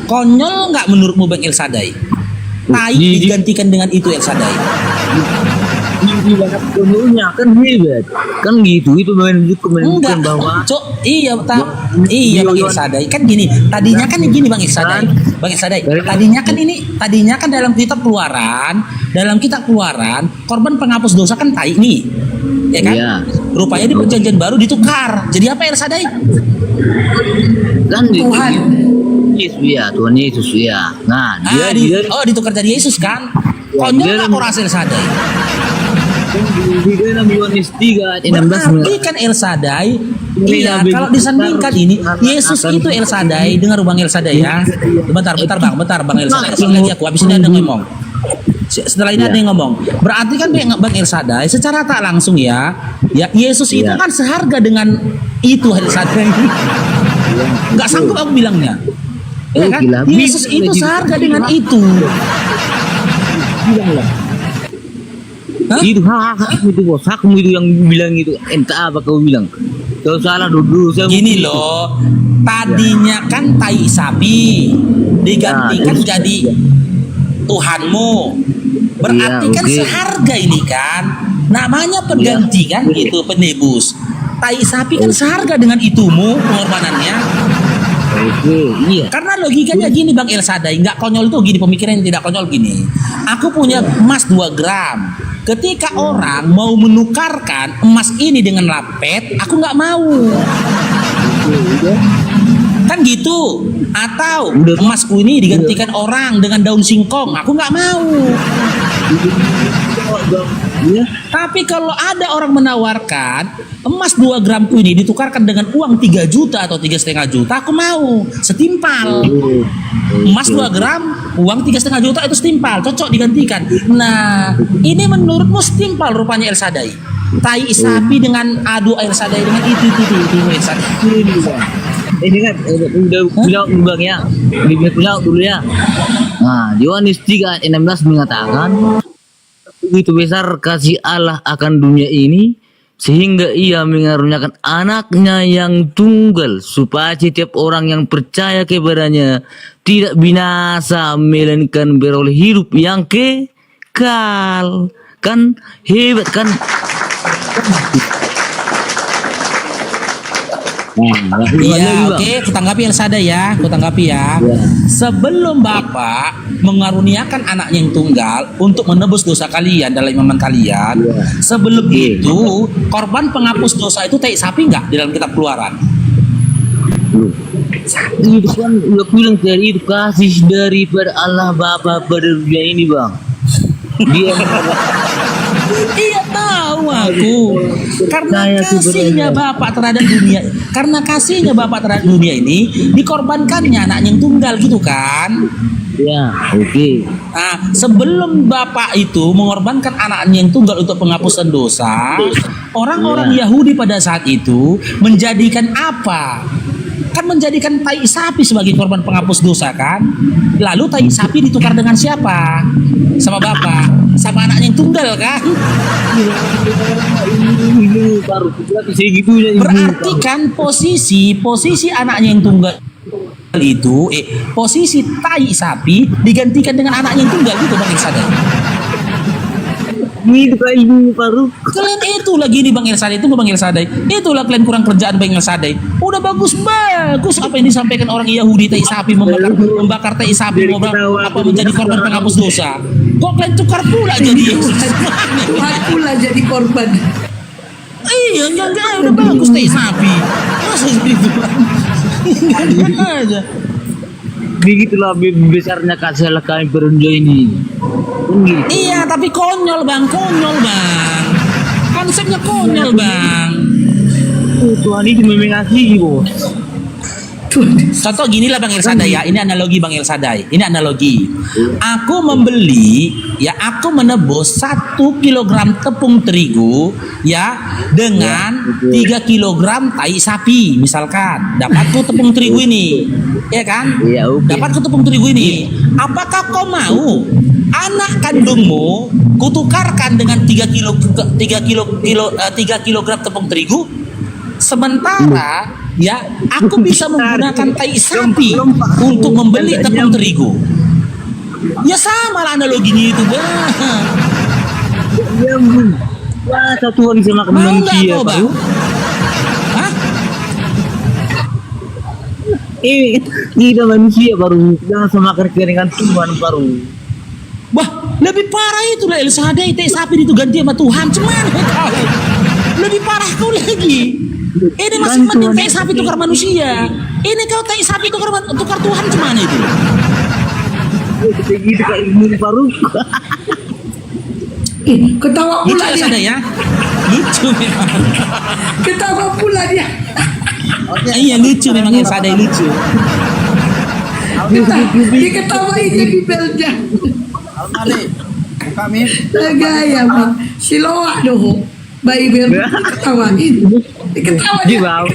konyol nggak menurutmu Bang El Sadai? Tai digantikan dengan itu El Sadai. Ini banget konyolnya kan hebat. Kan gitu, itu menunjukkan Enggak, bahwa Cok, iya Bang El Sadai kan gini. Tadinya kan gini Bang El Sadai. Bang El Sadai, tadinya kan dalam kitab Keluaran, korban penghapus dosa kan tai nih. Ya kan? Iya. Rupanya di perjanjian baru ditukar. Jadi apa El Sadai? kan Tuhan. Yesus ya, Tuhan Yesus ya. Nah, dia ditukar jadi Yesus kan? Ya, Konyol dia- nggak kok El Sadai? di dalam Yohanes 3 ayat 16 Berarti kan El Sadai, iya, Nabi kalau kita disandingkan harus ini, akan- Yesus itu El Sadai, dengar Bang El Sadai ya. Bentar Bang El Sadai. Sekali lagi aku, habis ini ada yang ngomong. Setelah ini ada yang ngomong. Berarti kan Bang El Sadai, secara tak langsung ya Yesus itu Iya. kan seharga dengan itu El Sadai. Nggak sanggup aku bilangnya. Ya kan? gila. Yesus itu seharga dengan itu. Hah? Itu hakmu itu bos, hakmu itu yang bilang itu. Entah apa kau bilang. Kau salah dulu. Gini loh, tadinya kan tai sapi digantikan Nah, jadi Tuhanmu. Berarti Iya, kan oke. seharga ini kan. Namanya pengganti kan gitu, penebus. Tai sapi kan seharga dengan itumu pengorbanannya. Oke, iya. Karena logikanya gini Bang El Sadai, nggak konyol tuh gini, pemikiran yang tidak konyol gini. Aku punya emas 2 gram. Ketika orang mau menukarkan emas ini dengan lapet, aku nggak mau. Kan gitu. Atau emasku ini digantikan orang dengan daun singkong, aku nggak mau. Iya. Tapi kalau ada orang menawarkan emas 2 gramku ini ditukarkan dengan uang 3 juta atau 3,5 juta, aku mau. Setimpal. Emas 2 gram, uang 3,5 juta itu setimpal, cocok digantikan. Nah, ini menurutmu setimpal rupanya El Sadai. Tai sapi dengan El Sadai dengan itu El Sadai. Ini kan udah bilang Bang ya. Bilang dulu ya. Nah, Yohanes 3 ayat 16 mengatakan begitu besar kasih Allah akan dunia ini sehingga ia mengaruniakan anaknya yang tunggal supaya setiap orang yang percaya kepadanya tidak binasa melainkan beroleh hidup yang kekal. Kan hebat kan. Iya, oke, kutanggapi El Sadai ya, kutanggapi ya. Sebelum Bapak mengaruniakan anaknya yang tunggal untuk menebus dosa kalian dalam iman kalian, sebelum itu korban penghapus dosa itu tai sapi nggak di dalam kitab Keluaran? Itu kan udah bilang dari itu kasih daripada Allah Bapa pada dunia ini Bang. Dia Iya tahu aku. Karena Saya kasihnya Bapak terhadap dunia, karena kasihnya Bapak terhadap dunia ini dikorbankannya anaknya yang tunggal gitu kan? ya oke. Nah, sebelum Bapak itu mengorbankan anaknya yang tunggal untuk penghapusan dosa, orang-orang Yahudi pada saat itu menjadikan apa? Kan menjadikan tai sapi sebagai korban penghapus dosa kan? Lalu tai sapi ditukar dengan siapa? Sama Bapak, sama anaknya yang tunggal kan? Ini baru segitunya. Berarti kan posisi anaknya yang tunggal itu posisi tai sapi digantikan dengan anaknya yang tunggal gitu Bang Iksan. Gitu kayak ilmu Faruk. Kalian itu lagi nih Bang El Sadai, itu Bang El Sadai. Itulah kalian kurang kerjaan Bang El Sadai. Udah bagus apa yang disampaikan orang Yahudi tai sapi membakar tai sapi apa menjadi korban penghapus dosa. Kok kalian tukar pula jadi Tuhan pula jadi korban. iya enggak udah bagus tai sapi. Masa seperti itu? Enggak aja. Begitulah besarnya kasih kami berunjuk ini. Kan gitu. Iya, tapi konyol bang. Konsepnya konyol bang. Tuhan itu memang asli bos. Contoh gini lah Bang El Sadai ya, ini analogi Bang El Sadai. Ini analogi. Aku membeli, ya aku menebus 1 kilogram tepung terigu, ya dengan 3 kilogram tai sapi, misalkan. Dapatku tepung terigu ini, ya kan? Iya, oke. Dapatku tepung terigu ini. Apakah kau mau anak kandungmu kutukarkan dengan 3 kilogram tepung terigu? Sementara ya aku bisa menggunakan tai sapi untuk membeli tepung terigu. Ya sama lah analoginya itu bang. Ya ampun. Wah, Tuhan sama Mau nggak manusia kau bang? Faruk. Hah? Kita manusia baru jangan semakan dengan Tuhan baru. Wah lebih parah itu lah El Sadai, tai sapi itu ganti sama Tuhan. Cuman kau lebih parah kau lagi. Ini masih mending tai sapi tukar manusia. Ini kau tai sapi tukar Tuhan cuman itu. Begitu kayak ilmu Faruk. Ketawa Lucu pula El dia. Sadai ya. Lucu memang. Ketawa pula dia. Iya lucu memang El Sadai lucu. Dia ketawain jadi belnya. Almali, buka min. Gaya bang. Siloa doh. Bayi bel ketawain. Diketawain. Di bawah.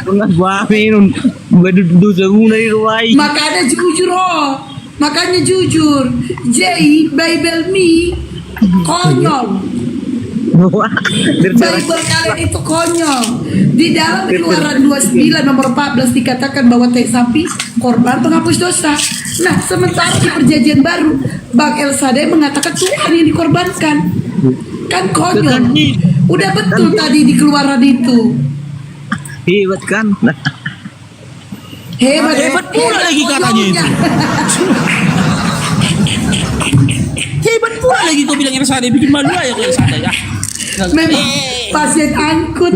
Enggak bamin. Bedu semua dari ruai. Makanya jujur makanya jujur. Jay Bible me konyol. Bible kalian itu konyol. Di dalam Keluaran 29 nomor 14 dikatakan bahwa tai sapi korban penghapus dosa. Nah, sementara di Perjanjian Baru Bang El Sadai mengatakan Tuhan yang dikorbankan. Kan konyol. Udah betul tadi di Keluaran itu. Hebat kan? Hebat pula lagi katanya itu. Hebat pula lagi kau bilang El Sadai, bikin malu aja kau El Sadai ya. Memang pasien angkut.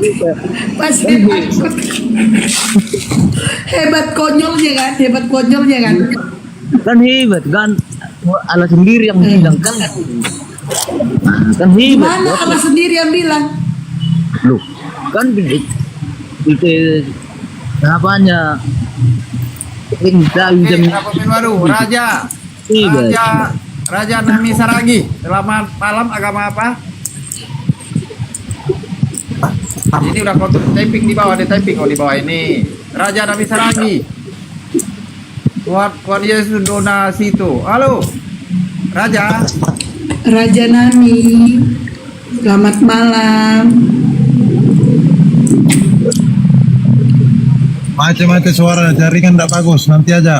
Hebat konyolnya kan. Kan hebat kan? Allah sendiri yang bilang kan. Nah, kan hebat. Mana Allah sendiri yang bilang? Loh, kan itu apanya? Kita bisa Kenapa min baru? Raja. hebat. Raja Nami Saragi. Selamat malam, agama apa? Ini udah kau typing di bawah, di bawah ini. Raja Nami Saragi. Tuhan Yesus donasi itu. Halo. Raja. Raja Nami. Selamat malam. Macam-macam suara jaringan tidak bagus, nanti aja.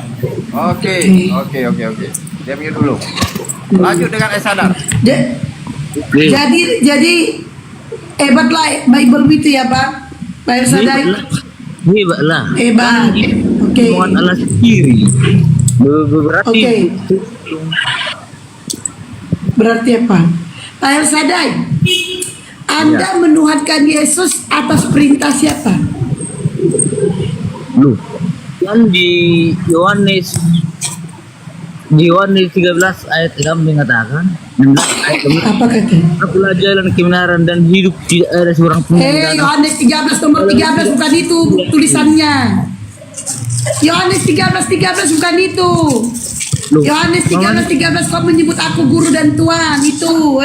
Oke. Diam dulu. Lanjut dengan Esadar. Jadi hebatlah Bible itu ya Pak El Sadai. Hebat lah. Hebat. Oke. Tuhan Allah sendiri. Berarti Oke. Berarti apa? Pak El Sadai, Anda menuhankan Yesus atas perintah siapa? Loh, kan di Yohanes 13 ayat 6 mengatakan 16 ayat 6, Apa katanya? akulah jalan kebenaran dan hidup, tidak ada seorang pun yang datang. Yohanes 13 nomor 13 bukan itu tulisannya. Yohanes 13 bukan itu. Loh, Yohanes 13 kau menyebut aku guru dan Tuhan itu.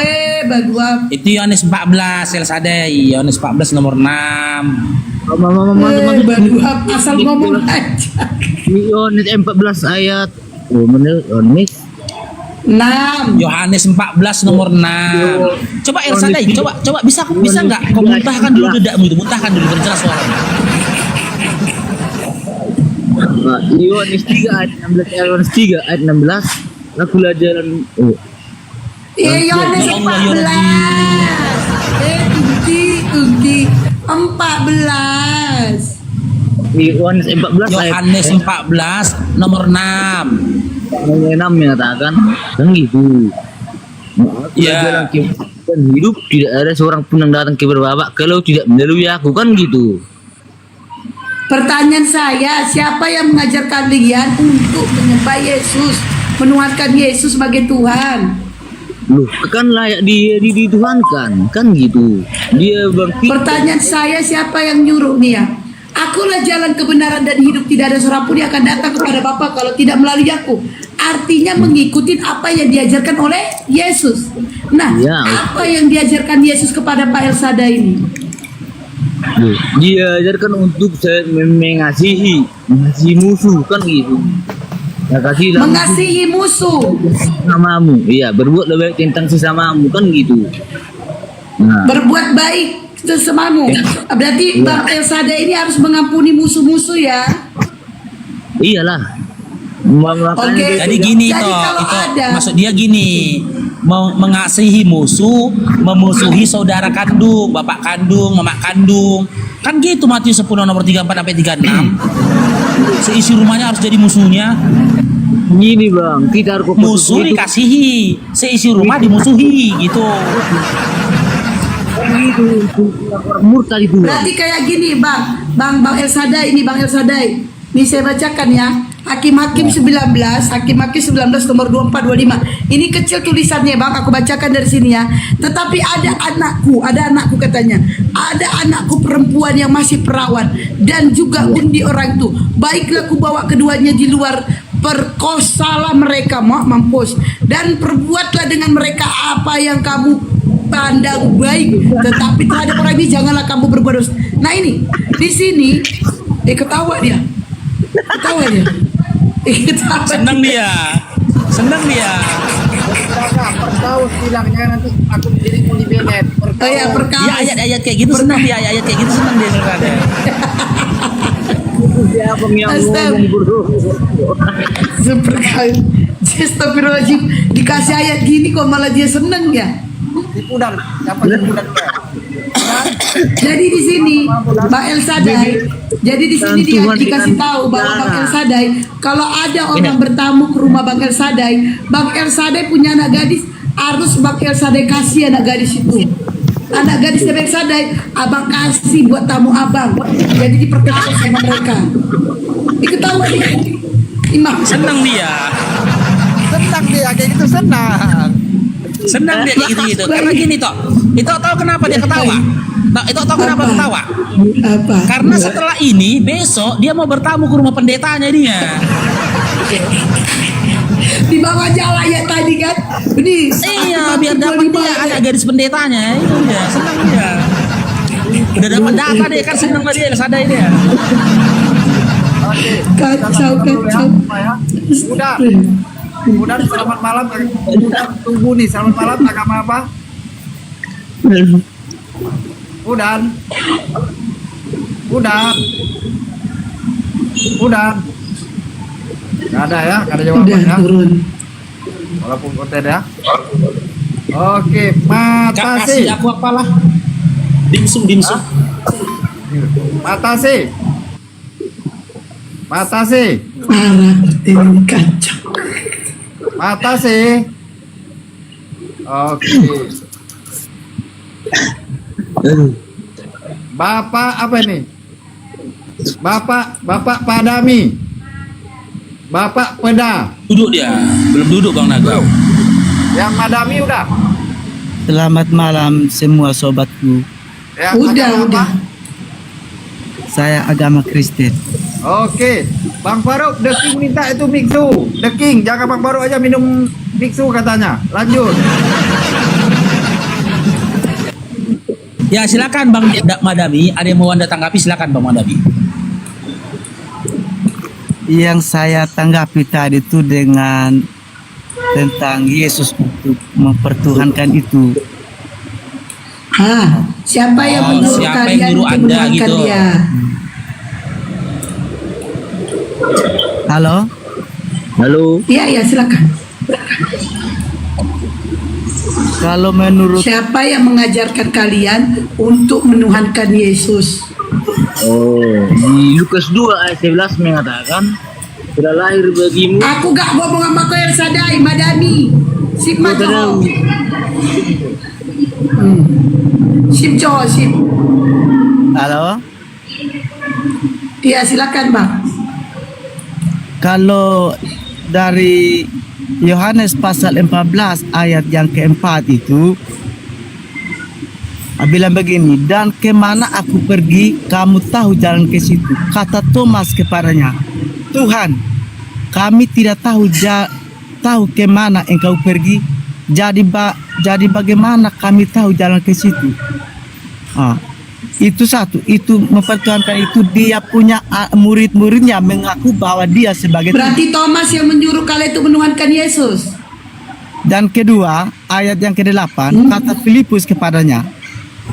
Bagua. Itu Yohanes 14 El Sadai, Yohanes 14 nomor 6. Bagua asal ngomong aja. Yohanes 14 ayat mana Yohanes 6. Yohanes 14 nomor 6. Coba El Sadai, coba bisa nggak kau muntahkan dulu dedakmu itu, muntahkan dulu biar jelas suaranya. Yohanes 3 ayat 16, Yohanes 3 ayat 16, akulah jalan Yohanes Ya Allah, 14. Tunggi 14. Yohanes 14 ayat Yohanes 14 nomor 6. 6 mengatakan kan gitu. Ya. Dalam kehidupan hidup tidak ada seorang pun yang datang kepada Bapa kalau tidak melalui aku kan gitu. Pertanyaan saya, siapa yang mengajar kalian untuk menyembah Yesus, menuhankan Yesus sebagai Tuhan? Loh, kan layak dituhankan kan gitu. Dia bangkit. Pertanyaan saya, siapa yang nyuruh nih ya? Akulah jalan kebenaran dan hidup, tidak ada seorang pun yang akan datang kepada Bapa kalau tidak melalui aku. Artinya mengikuti apa yang diajarkan oleh Yesus. Nah, Ya. apa yang diajarkan Yesus kepada Pak Elsada ini? Loh, dia ajarkan untuk saya mengasihi musuh kan gitu. Ya kasih Mengasihi musuh, sesamamu. Iya, berbuat lebih baik tentang sesamamu kan gitu. Nah, berbuat baik sesamamu. Berarti Bang Elsada ini harus mengampuni musuh-musuh ya. iyalah. Makanya Oke. dia Jadi tidak- gini Jadi toh, kalau itu ada- maksud dia gini, mengasihi musuh, memusuhi saudara kandung, bapak kandung, mama kandung. Kan gitu Matius 10 nomor 34 sampai 36. Seisi rumahnya harus jadi musuhnya. Gini bang, kita harus Musuh itu dikasihi, seisi rumah dimusuhi gitu. orang murtad itu. Bang. Berarti kayak gini Bang Elsadai ini, Bang Elsadai. Ini saya bacakan ya. Hakim-Hakim 19, Hakim-Hakim 19 nomor 24 25. Ini kecil tulisannya Bang, aku bacakan dari sini ya. Tetapi ada anakku katanya. Ada anakku perempuan yang masih perawan dan juga undi orang itu. Baiklah ku bawa keduanya di luar, perkosalah mereka, mampus, dan perbuatlah dengan mereka apa yang kamu pandang baik, tetapi terhadap orang ini janganlah kamu berbuat dosa. Nah ini di sini, ketawa dia. Senang dia. Pertaus bilangnya nanti aku menjadi Moni Bennett. Oh ya, perkawis. Ya ayat-ayat kayak gitu senang dia, ayat-ayat kayak gitu senang dia sebenarnya. Siapa yang Astagfirullah. ngomong bro? Seperkawis. Astagfirullahaladzim, dikasih ayat gini kok malah dia seneng ya. Tipudan, siapa tipudan dia? Jadi di sini Bang Elsadai, jadi di sini dia Tuhan dikasih dengan tahu bahwa Bang darah. Elsadai, kalau ada orang bertamu ke rumah Bang Elsadai punya anak gadis, harus Bang Elsadai kasih anak gadis itu. Anak gadis Bang Elsadai, abang kasih buat tamu abang. Jadi diperkaya sama mereka. Diketahui Imam. Senang dia. Senang dia kayak gitu, senang. Senang dia kayak gitu-gitu. Karena gini toh. Itu tahu kenapa dia ketawa? Itu tahu kenapa Apa? ketawa? Apa? Karena setelah ini besok dia mau bertamu ke rumah pendetanya dia. Di bawah jalan ya tadi kan. Ini Iya, biar dapat dia anak gadis pendetanya. Itu dia, senang dia. Udah dapat data deh kan, senang lah dia, sadar dia. Oke. Kacau. Udah selamat malam. Udah tunggu nih, selamat malam agama apa? Udah. Gak ada ya, gak ada jawaban Udah ya. turun. Walaupun konten ya. Oke, mata Kasih sih. aku apalah. Dimsum. Mata sih. Parah ini kacau. Mata sih. Oke. Bapak apa ini? Bapak Padami. Bapak Peda. Duduk dia, belum duduk Bang Nagau. Yang Madami udah. Selamat malam semua sobatku. Yang Udah. agama apa? Saya agama Kristen. Oke, Bang Faruk, The King minta itu biksu. The King, jangan Bang Faruk aja minum biksu katanya. Lanjut. Ya silakan Bang Madami, ada yang mau Anda tanggapi silakan Bang Madami. Yang saya tanggapi tadi itu dengan tentang Yesus untuk mempertuhankan itu. Siapa yang menyuruh siapa yang kalian nyuruh untuk Anda menuhankan gitu? dia? Halo? Halo. Iya, silakan. Kalau menurut Siapa yang mengajarkan kalian untuk menuhankan Yesus? Oh, di Lukas 2 ayat 11 mengatakan, sudah lahir bagimu. Aku gak ngomong sama kau yang sadai, Madani. Sip Oh, tidak. maco. Sip cowok, sip. halo, Iya silakan bang. kalau dari Yohanes pasal 14 ayat yang keempat itu bilang begini, dan kemana aku pergi kamu tahu jalan ke situ. Kata Thomas kepadanya, Tuhan, kami tidak tahu kemana engkau pergi, jadi bagaimana kami tahu jalan ke situ. Itu satu, itu mempertuhankan, itu dia punya murid-muridnya mengaku bahwa dia sebagai Tuhan. Berarti Thomas yang menyuruh kalian itu menuhankan Yesus. Dan kedua, ayat yang ke-8, kata Filipus kepadanya,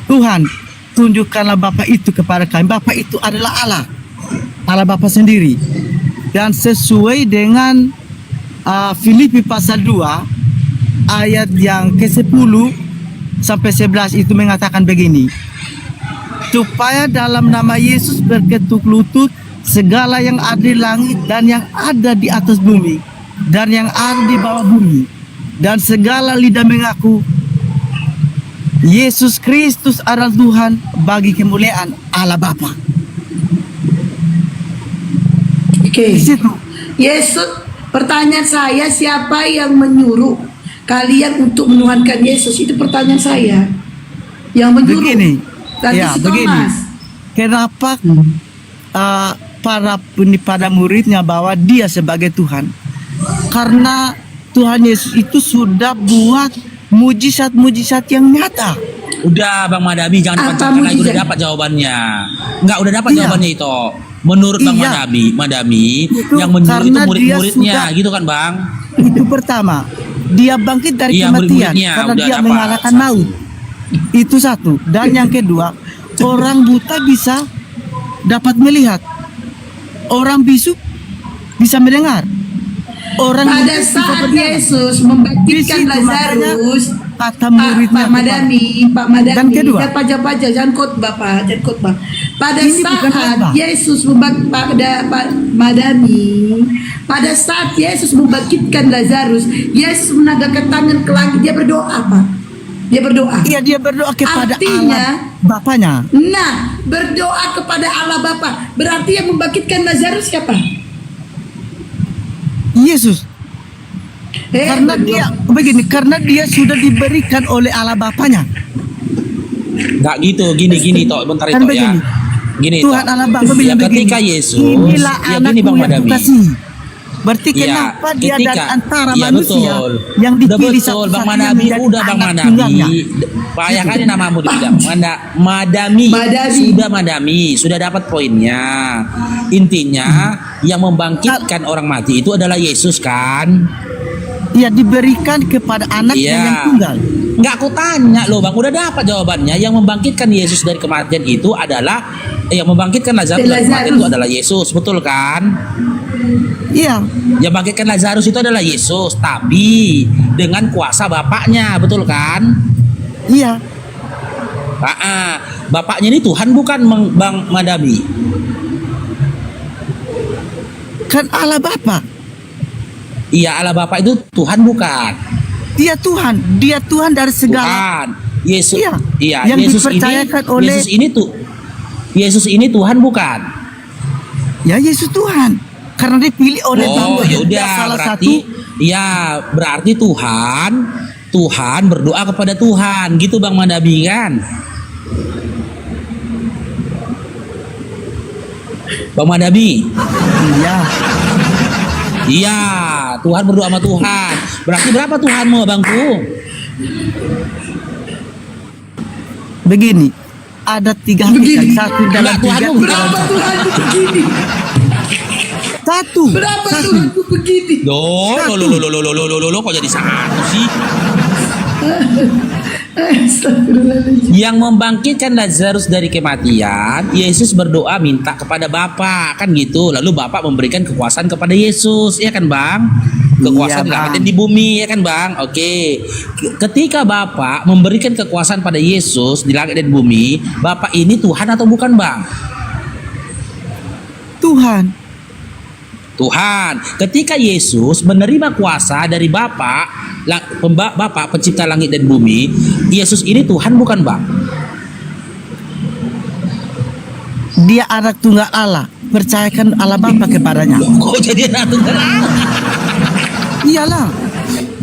Tuhan, tunjukkanlah Bapa itu kepada kami. Bapa itu adalah Allah, Allah Bapa sendiri. Dan sesuai dengan Filipi pasal 2, ayat yang ke-10 sampai 11 itu mengatakan begini, supaya dalam nama Yesus berketuk lutut segala yang ada di langit dan yang ada di atas bumi dan yang ada di bawah bumi, dan segala lidah mengaku Yesus Kristus adalah Tuhan bagi kemuliaan Allah Bapa. Oke. Di situ. Yesus, pertanyaan saya, siapa yang menyuruh kalian untuk menuhankan Yesus? Itu pertanyaan saya. Yang menyuruh. Begini. Tadi Ya, si begini. Thomas. Kenapa pada muridnya bahwa dia sebagai Tuhan? Karena Tuhan Yesus itu sudah buat mujizat-mujizat yang nyata. Udah Bang Madami, jangan Apa dipancarkan lagi, udah mujizat? dapat jawabannya. Enggak, udah dapat Iya. jawabannya itu. Menurut Bang Iya. Madami, Itu yang menyuruh itu karena dia murid-muridnya, sudah- gitu kan Bang? Itu pertama, dia bangkit dari Iya, kematian murid-muridnya karena udah dia dapat. mengalahkan maut. Itu satu. Dan yang kedua, orang buta bisa dapat melihat, orang bisu bisa mendengar, orang Pada lupus bisa saat berjalan. Yesus Di membangkitkan situ Lazarus, kata Pak muridnya Madani, Pak Madani, Dan kedua. jangan pajak-pajak, jangan khotbah Pak, jangan khotbah. Pada Ini bukan saat khotbah. Yesus Pak Madani, pada saat Yesus membangkitkan Lazarus, Yesus menadahkan tangan ke langit, dia berdoa Pak. Dia berdoa. Iya, dia berdoa kepada Artinya- Allah Bapanya. Nah, berdoa kepada Allah Bapa. Berarti yang membangkitkan Lazarus siapa? Yesus. Karena berdoa. dia begini, karena dia sudah diberikan oleh Allah Bapanya. Enggak gitu, gini toh, bentar Kan itu ya. begini. Gini Tuhan toh. Allah Bapa Ya, bilang begini, ketika Yesus, inilah ya anakku gini Bang yang Madami. kukasihi. Berarti Iya, kenapa dia ketika- dari antara iya, manusia betul. yang Udah dipilih betul, Bang satu-satunya Madami, menjadi udah Bang anak Madami. tunggalnya? Bayangkan ini namamu dibilang Madami. Madami. Sudah dapat poinnya. Intinya yang membangkitkan orang mati itu adalah Yesus kan? Ia diberikan kepada anaknya Iya. yang tunggal. Nggak aku tanya loh Bang, udah dapat jawabannya. Yang membangkitkan Yesus dari kematian itu adalah yang membangkitkan Lazarus dari kematian itu adalah Yesus, betul kan? Iya, Yang bangkitkan Lazarus itu adalah Yesus, tapi dengan kuasa Bapaknya, betul kan? iya. Bapaknya ini Tuhan bukan Bang Madami? Kan Allah Bapa. Iya, Allah Bapa itu Tuhan bukan? Dia Tuhan dari segala. Tuhan. Yesus. Iya. Iya, Yang Yesus dipercayakan ini, oleh- Yesus ini Tuhan bukan? Ya, Yesus Tuhan. Karena dipilih oleh Oh, Bapa. ya udah Dia salah berarti satu. ya berarti Tuhan berdoa kepada Tuhan, gitu Bang Madami kan? Bang Madami. Iya. Iya, Tuhan berdoa sama Tuhan. Berarti berapa Tuhanmu, Bangku? Begini, ada tiga hakikat. Satu dalam Enggak, tiga. Tuhanmu Berapa Tuhanku begini? Satu. Berapa Satu. Tuhanku begini? Loh, kok jadi satu sih? Astagfirullahaladzim. Yang membangkitkan Lazarus dari kematian, Yesus berdoa minta kepada Bapa, kan gitu. Lalu Bapa memberikan kekuasaan kepada Yesus, ya kan Bang? Kekuasaan Iya, dilangit Bang. dan di bumi, ya kan Bang? Oke. Ketika Bapak memberikan kekuasaan pada Yesus di langit dan bumi, Bapak ini Tuhan atau bukan Bang? Tuhan. Tuhan. Ketika Yesus menerima kuasa dari Bapak pencipta langit dan bumi, Yesus ini Tuhan bukan Bang? Dia anak tunggal Allah. Percayakan Allah Bapa kepadanya. Kok jadi anak tunggal Allah? Iyalah.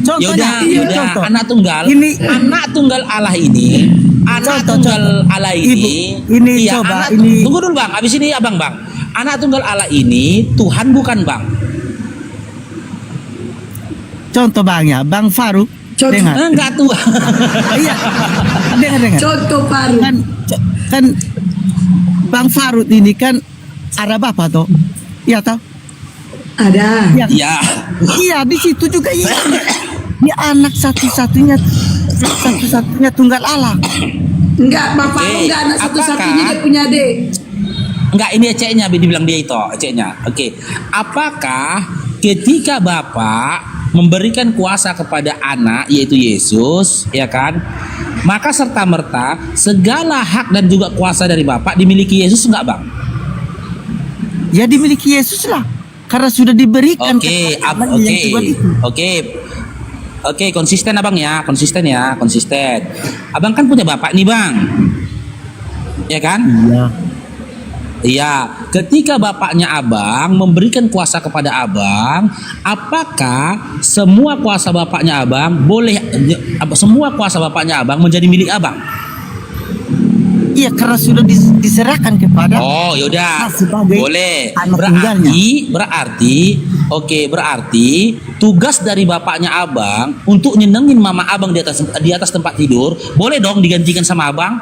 Contohnya, Yaudah, contoh. anak tunggal. Ini- anak tunggal Allah ini, anak Contoh, tunggal contoh. Allah ini. Ibu, ini coba, ini- Tunggu dulu Bang, habis ini Abang Bang. Anak tunggal Allah ini Tuhan bukan Bang? Contoh Bang ya, Bang Faruk. Contoh. Dengar. Enggak Tuhan. Iya. Dengar. Contoh baru. Kan Bang Faruk ini kan ada bapak toh. Iya toh? Ada. Iya. Ya. Iya, di situ juga iya. Dia anak satu-satunya tunggal Allah. Enggak, Bapak Oke, lu enggak anak satu-satunya, apakah- dia punya adik. Enggak, ini eceknya dibilang dia itu, eceknya. Oke. Apakah ketika Bapak memberikan kuasa kepada anak yaitu Yesus, ya kan? Maka serta-merta segala hak dan juga kuasa dari Bapak dimiliki Yesus enggak, Bang? Ya dimiliki Yesus lah. Karena sudah diberikan Oke, kepada Allah yang Tuhan itu. Oke, konsisten Abang ya, konsisten. Abang kan punya bapak nih Bang, ya kan? Iya. Iya, ketika bapaknya Abang memberikan kuasa kepada Abang, apakah semua kuasa bapaknya Abang menjadi milik Abang? Iya, karena sudah diserahkan kepada Oh, yaudah, sebagai boleh. anak tunggalnya. Berarti tugas dari bapaknya Abang untuk nyenengin mama Abang di atas tempat tidur, boleh dong digantikan sama Abang?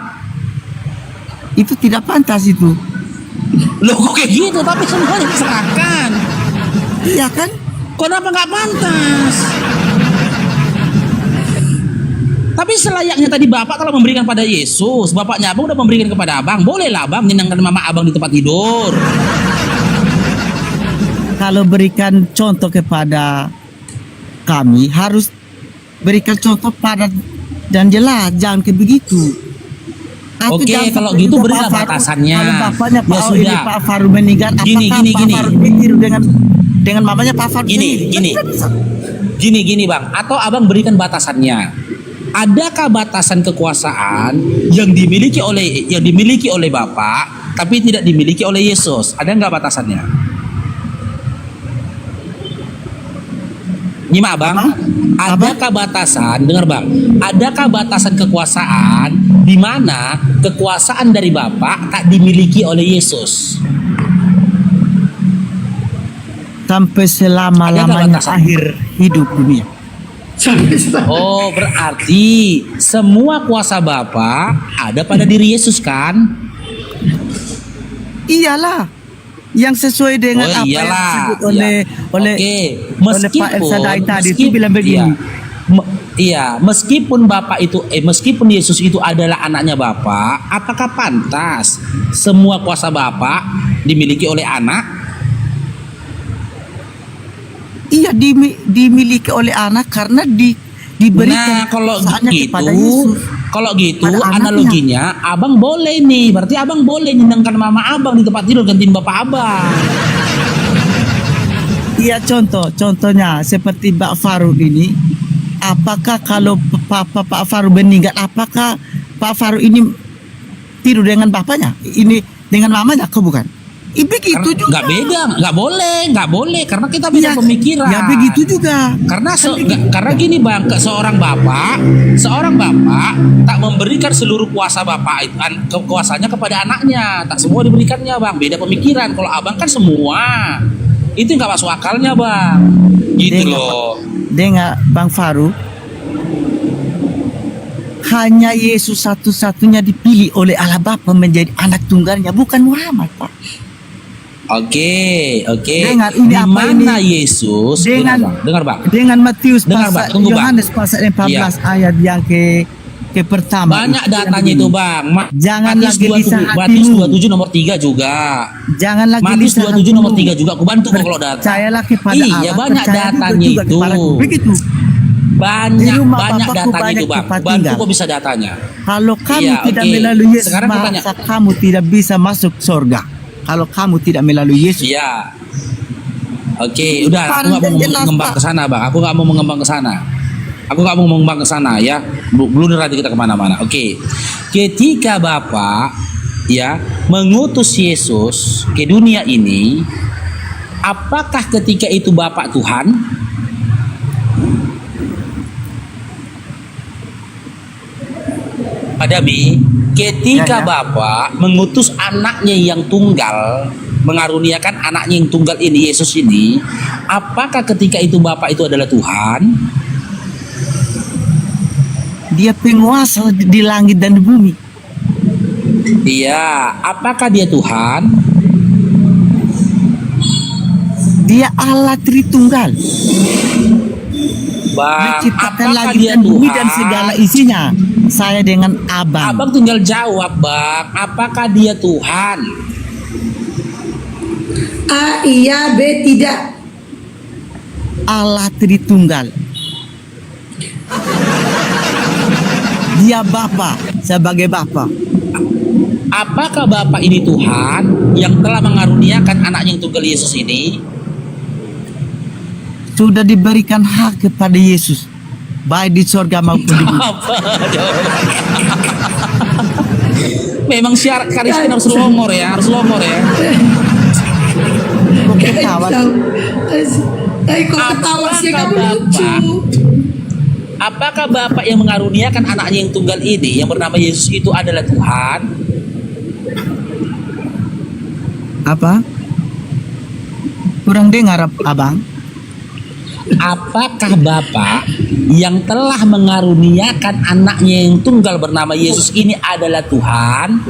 Itu tidak pantas itu. Loh kok kayak gitu? Tapi semuanya diserahkan. Iya kan? Kenapa nggak pantas? Tapi selayaknya tadi Bapak kalau memberikan pada Yesus, bapaknya Abang udah memberikan kepada Abang, bolehlah Abang nyenangkan mama Abang di tempat tidur. Kalau berikan contoh kepada kami, harus berikan contoh padat dan jelas, jangan kayak begitu. Aku Oke, jangan kalau seperti gitu Pak berilah Faruk. batasannya. Kalau bapaknya Ya Pak sudah. Pak Faruk meninggal, Gini, apakah gini, Pak gini. Faruk tiru dengan mamanya Pak Faruk sendiri? Gini. Kan tidak bisa. Gini Bang, atau Abang berikan batasannya. Adakah batasan kekuasaan yang dimiliki oleh Bapak tapi tidak dimiliki oleh Yesus? Ada nggak batasannya? Nyimak Bang, adakah batasan? Dengar Bang, adakah batasan kekuasaan di mana kekuasaan dari Bapak tak dimiliki oleh Yesus? Sampai selama-lamanya batasan? akhir hidup dunia. Oh, berarti semua kuasa Bapa ada pada diri Yesus kan? Iyalah, yang sesuai dengan Oh, apa yang iyalah. disebut Iya. oleh Pak El Sadai tadi itu bilang begini. Meskipun meskipun Yesus itu adalah anaknya Bapa, apakah pantas semua kuasa Bapa dimiliki oleh anak? Iya, dimiliki oleh anak karena diberikan Nah, kalau kekuasaannya gitu, kepada Yesus. Pada analoginya, anaknya. Abang boleh nih. Berarti Abang boleh nyenangkan mama Abang di tempat tidur gantiin bapak Abang. Iya, contohnya seperti Pak Faruk ini, apakah kalau Pak Faruk meninggal, apakah Pak Faruk ini tidur dengan bapaknya? Ini dengan mamanya, kok bukan? Begitu juga. Nggak beda, nggak boleh, karena kita beda Ya, pemikiran. ya begitu juga. Karena gini Bang, seorang bapak tak memberikan seluruh kuasa kekuasaannya kepada anaknya, tak semua diberikannya Bang. Beda pemikiran. Kalau Abang kan semua, itu nggak masuk akalnya Bang. Gitu loh. Dengar Bang Faruk, hanya Yesus satu-satunya dipilih oleh Allah Bapa menjadi anak tunggalnya, bukan Muhammad, Pak. Oke. Dengar, ini Di apa mana ini? Yesus? Dengar Dengar bang. Dengan Matius Dengar, Bang. pasal Tunggu, Bang. Yohanes pasal 14 ayat yang ke pertama. Banyak datanya itu bang. Jangan Matius lagi lisan 27, Matius hatimu. 27 nomor 3 juga. Jangan lagi Matius lisan 27 nomor hatimu. 3 juga. Aku bantu kok kalau data. Percayalah kepada Iya, Allah. banyak percaya juga datanya itu. kepadaku. Begitu. Di Banyak rumah banyak Bapakku datanya banyak itu bang. tempat Bantu tinggal. kok bisa datanya. Kalau kamu Iya, tidak oke. melalui Yesus, Sekarang aku tanya. maka kamu tidak bisa masuk surga. Kalau kamu tidak melalui Yesus. Iya. Oke, udah. Aku nggak mau Jelas, mengembang Pak. ke sana bang. Aku nggak mau mengembang ke sana. Aku nggak mau mengembang ke sana ya. Belum nanti kita kemana-mana. Oke. Ketika Bapak ya mengutus Yesus ke dunia ini, apakah ketika itu Bapak Tuhan? Pak Dabi, ketika Ya, ya. Bapak mengutus anaknya yang tunggal, mengaruniakan anaknya yang tunggal ini, Yesus ini, apakah ketika itu Bapak itu adalah Tuhan? Dia penguasa di langit dan di bumi. Iya, apakah dia Tuhan? Dia Allah Tritunggal. Bang, Menciptakan apakah langit dia dan bumi Tuhan? dan segala isinya. Saya dengan abang. Abang tinggal jawab, Bang. Apakah dia Tuhan? A iya, B tidak. Allah Tritunggal. Dia Bapa sebagai Bapa. Apakah Bapak ini Tuhan yang telah mengaruniakan anaknya yang tunggal Yesus ini? Sudah diberikan hak kepada Yesus, baik di surga maupun di bumi. Apa jawabannya? Memang syarat karisma harus longor ya, harus longor ya. Kok ketawa? Kok ketawa sih, kamu Apakah lucu. Apakah Bapak yang mengaruniakan anaknya yang tunggal ini yang bernama Yesus itu adalah Tuhan? Apa? Kurang dengar abang. Apakah Bapak yang telah mengaruniakan anaknya yang tunggal bernama Yesus ini adalah Tuhan?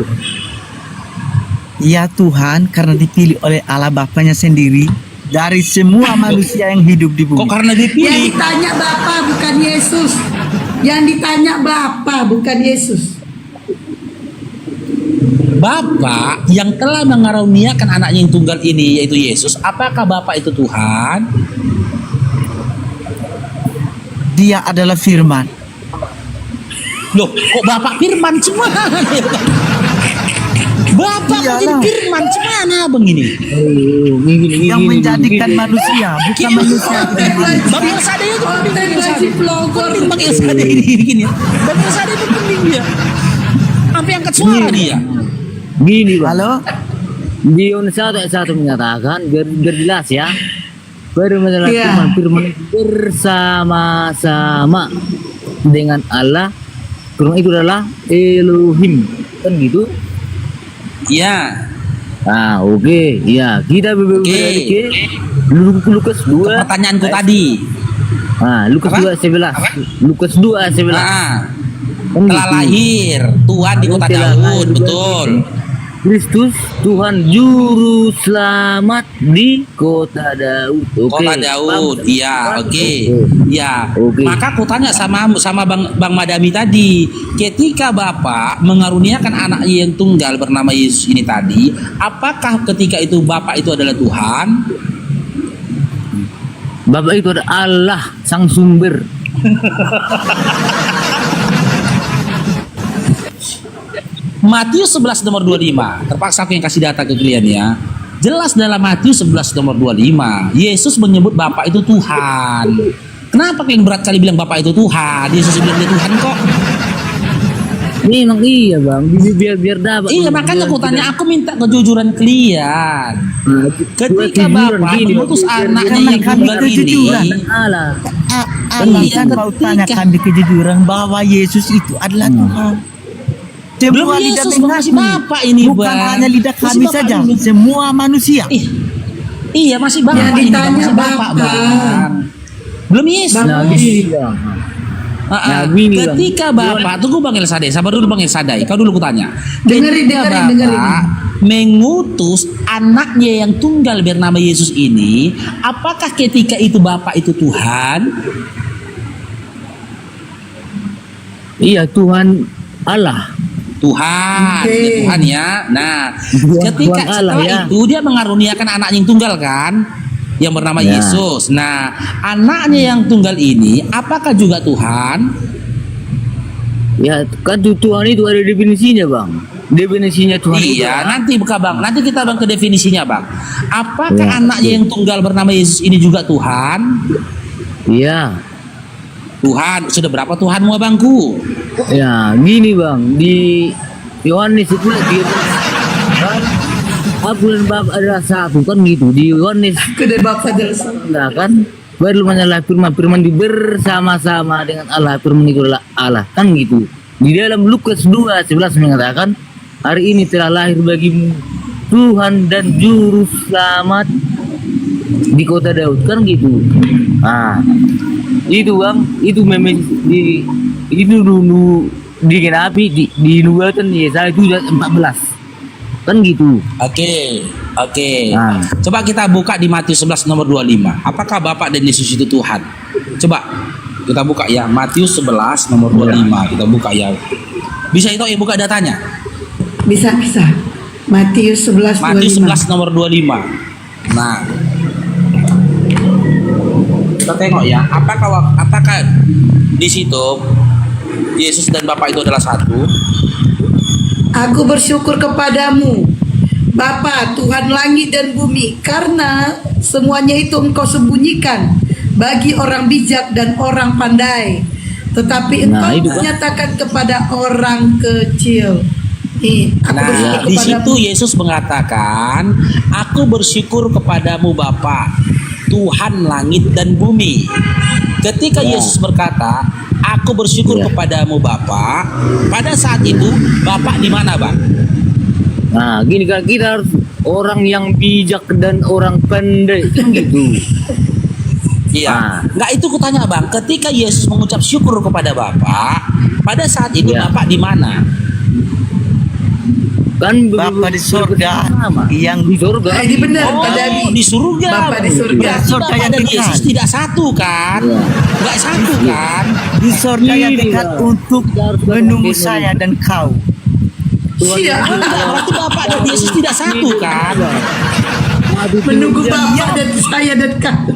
Ya Tuhan, karena dipilih oleh Allah Bapaknya sendiri dari semua manusia yang hidup di Kok bumi. karena Yang dipilih? ditanya Bapa bukan Yesus. Yang ditanya Bapa bukan Yesus. Bapak yang telah mengaruniakan anaknya yang tunggal ini yaitu Yesus, apakah Bapak itu Tuhan? Dia adalah firman. Loh, kok Bapak firman cemana? Bapak kok jadi Iyalah. firman cemana Bang ini? Yang menjadikan manusia, bukan manusia. Bang Elsade itu penting, Bang Elsade. Pelogor. Penting Bang Elsade ini begini. Bang Elsade itu penting dia. Sampai angkat suara dia. Gini bang, Halo? di Yohanes 1 ayat 1 menyatakan biar jelas ya. Firman adalah Iya. firman itu bersama-sama dengan Allah. Firman itu adalah Elohim, kan gitu. Iya. Ah oke, ya kita beralih ke Lukas 2. Pertanyaanku tadi. Lukas Apa? 2:11. Lukas 2:11. Ah, Kan telah gitu. lahir Tuhan di kota Telah Daud, lahir betul. Kristus Tuhan juru selamat di kota Daud. Oke. Kota Daud, iya, oke, ya. Oke. Maka aku tanya sama Bang Madami tadi, ketika Bapak mengaruniakan anaknya yang tunggal bernama Yesus ini tadi, apakah ketika itu Bapak itu adalah Tuhan? Bapak itu adalah Allah sang sumber. Matius 11 nomor 25. Terpaksa aku yang kasih data ke kalian ya. Jelas dalam Matius 11 nomor 25, Yesus menyebut Bapak itu Tuhan. Kenapa kalian berat kali bilang Bapak itu Tuhan? Yesus bilang dia Tuhan kok. Memang iya bang, biar dapat. Iya, makanya aku tanya, aku minta kejujuran kalian. Ketika Bapak mengutus anaknya yang kami tunggal ini, kejujuran. Allah. Allah Iya, kan mau ketika- tanya kami kejujuran bahwa Yesus itu adalah Tuhan. Belum Semua lidah Yesus, Bang, masih mengaku. Bapak ini, Bukan Bang. hanya lidah Masih kami Bapak saja, dulu. semua manusia. Iya masih Bapak Yang ini, Bang, ditanya masih Bapak, Bapak. Bang. Belum Yesus. Nah gini bang. Ah, Nah, gini, Bang. ketika Bapak, tunggu Bang Elsadai, sabar dulu Bang Elsadai, kau dulu kutanya. Dengerin, Ketika dengerin. Bapak mengutus anaknya yang tunggal bernama Yesus ini, apakah ketika itu Bapak itu Tuhan? Iya, Tuhan Allah. Tuhan, Oke. ya Tuhan ya. Nah, Tuhan ketika Allah, setelah ya. itu dia mengaruniakan anaknya yang tunggal kan, yang bernama Ya. Yesus. Nah, anaknya yang tunggal ini apakah juga Tuhan? Ya, kan Tuhan itu ada definisinya, Bang. Definisinya Tuhan itu. Iya, nanti buka bang. Nanti kita bang ke definisinya bang. Apakah Ya, anaknya yang tunggal bernama Yesus ini juga Tuhan? Iya. Tuhan, sudah berapa Tuhanmu abangku? Ya, gini Bang, di Yohanes itu dia kan aku dan Bapa adalah satu kan gitu. Di Yohanes Kedai Bapak jelas. nah, kan baru menyalah firman di bersama-sama dengan Allah, firman itu adalah Allah kan gitu. Di dalam Lukas 2:11 mengatakan, hari ini telah lahir bagimu Tuhan dan Juru Selamat di kota Daud kan gitu. Nah, itu Bang, itu memang itu dulu dikenapi di nubuatan Yesaya itu 14 kan gitu. Oke, oke. Nah. Coba kita buka di Matius 11 nomor 25. Apakah Bapak dan Yesus itu Tuhan? Coba kita buka ya, Matius 11 nomor 25. Kita buka ya. Bisa itu ya buka datanya. Bisa. Matius 11 Matius 25. 11 nomor 25. Nah, kita tengok ya, apakah di situ Yesus dan Bapa itu adalah satu? Aku bersyukur kepadamu, Bapa, Tuhan langit dan bumi, karena semuanya itu Engkau sembunyikan bagi orang bijak dan orang pandai, tetapi Nah, Engkau itu kan. menyatakan kepada orang kecil. Aku Nah, bersyukur di kepadamu. situ Yesus mengatakan, "Aku bersyukur kepadamu Bapa, Tuhan langit dan bumi." Ketika Ya. Yesus berkata, "Aku bersyukur Ya. kepadamu Bapa," pada saat itu Bapak di mana, Bang? Nah, gini kan kita harus orang yang bijak dan orang pandai kan gitu. Iya. Nggak itu kutanya, Bang. Ketika Yesus mengucap syukur kepada Bapa, pada saat itu Ya. Bapak di mana? Kan Bapa di surga bersama. yang di surga. Ini benar, Pak Dami. di surga. Bapak di surga. Berarti Surga Bapak yang dan dekat. Yesus tidak satu kan? Ya. Nggak satu kan? di surga yang Ini, dekat Bang. untuk menunggu saya dan kau. Siap. Berarti Bapak dan Yesus tidak satu kan? Menunggu Bapak dan saya dan kamu.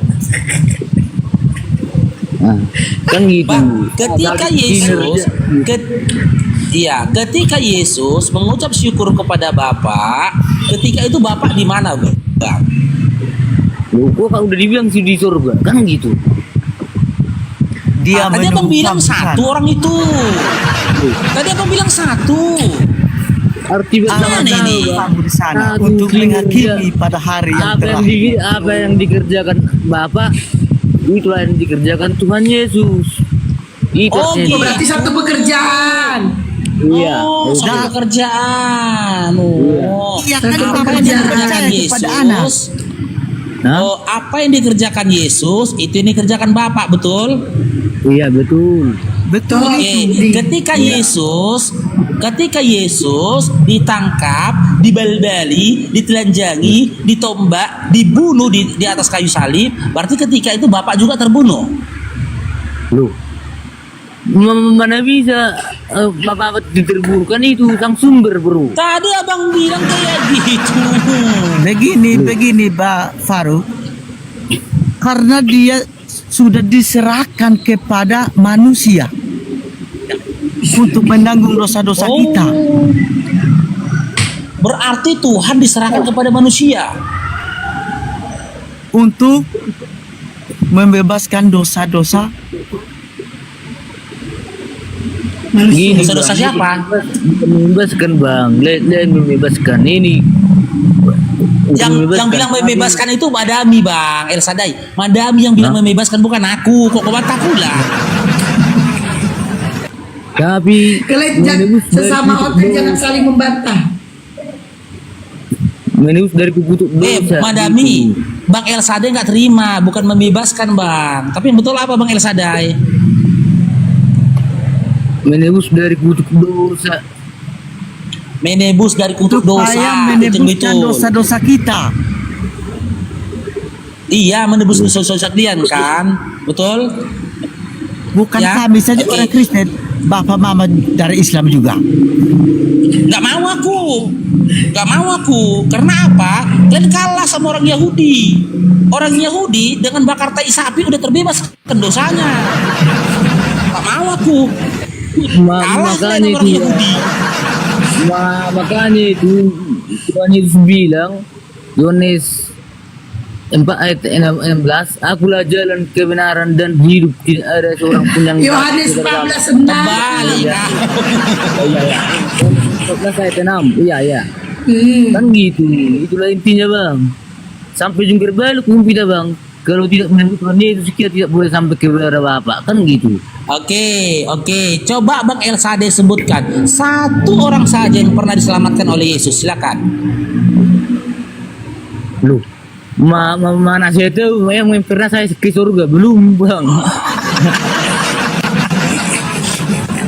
Nah, kan gitu. Bang, ketika Nah, Yesus kinerja. ketika Yesus mengucap syukur kepada Bapa, ketika itu Bapak di mana, Bang? Loh, kok kan udah dibilang sih di surga kan gitu. Dia Tadi Abang menunggu bilang kamu di sana. satu orang itu. Tadi Abang bilang satu. Arti bersama Aneh ini. Kamu di sana Satu untuk menghakimi kinerja. pada hari yang apa yang, terakhir. apa yang dikerjakan Bapak itulah yang dikerjakan Tuhan Yesus. Itu Oh, artinya. gitu. Berarti satu pekerjaan. Iya. Oh, satu pekerjaan. Oh, Iya kan Satu Bapak pekerjaan. dikerjakan percaya kepada anak. Yesus. Hah? Oh, apa yang dikerjakan Yesus itu yang dikerjakan Bapak, betul? Iya betul. Betul Oke, itu. ketika Yesus ditangkap, dibal-bali, ditelanjangi, ditombak, dibunuh di atas kayu salib, berarti ketika itu Bapak juga terbunuh. Loh. Mana bisa Bapak diterburkan itu sang sumber bro. Tadi Abang bilang kayak gitu. Begini Pak Faruk, karena dia sudah diserahkan kepada manusia untuk menanggung dosa-dosa kita. Berarti Tuhan diserahkan kepada manusia. Untuk membebaskan dosa-dosa Gini, Dosa-dosa Bang. siapa? Membebaskan bang. Lihat membebaskan ini. Yang bilang membebaskan itu Madami, Bang El Sadai. Madami yang bilang membebaskan, bukan aku. Kok bantah pula? Tapi Kalian sesama otak jangan saling membantah. menebus dari kukutuk dosa. Madami, Bang El Sadai nggak terima, bukan membebaskan, Bang. Tapi betul apa Bang El Sadai? Menebus dari kukutuk dosa. Menebus dari kutuk dosa. supaya Itu yang menebuskan betul. dosa-dosa kita. Iya, menebus dosa-dosa kalian kan? Betul? Bukan Ya, kami saja oke. orang Kristen, bapak mama dari Islam juga. Nggak mau aku. Karena apa? Kalian kalah sama orang Yahudi. Orang Yahudi dengan bakar tai sapi udah terbebaskan dosanya. Nggak mau aku. Kalah kalian Makanya orang itu, Yahudi. makanya itu Tuhan Yesus bilang, Yohanes 4 ayat 16, akulah jalan kebenaran dan hidup, tidak ada seorang pun yang Yohanes 14:6. Kembali kau. Iya. 14 ayat 6. Iya. Kan gitu. Itulah intinya, Bang. Sampai jungkir balik kita, Bang. Kalau tidak menyebut Tuhan Yesus, kita tidak boleh sampai kepada Bapak. Kan gitu. Oke. Coba Bang Elsade sebutkan satu orang saja yang pernah diselamatkan oleh Yesus. Silakan. Loh. Mana saya tahu yang pernah saya ke surga belum, Bang.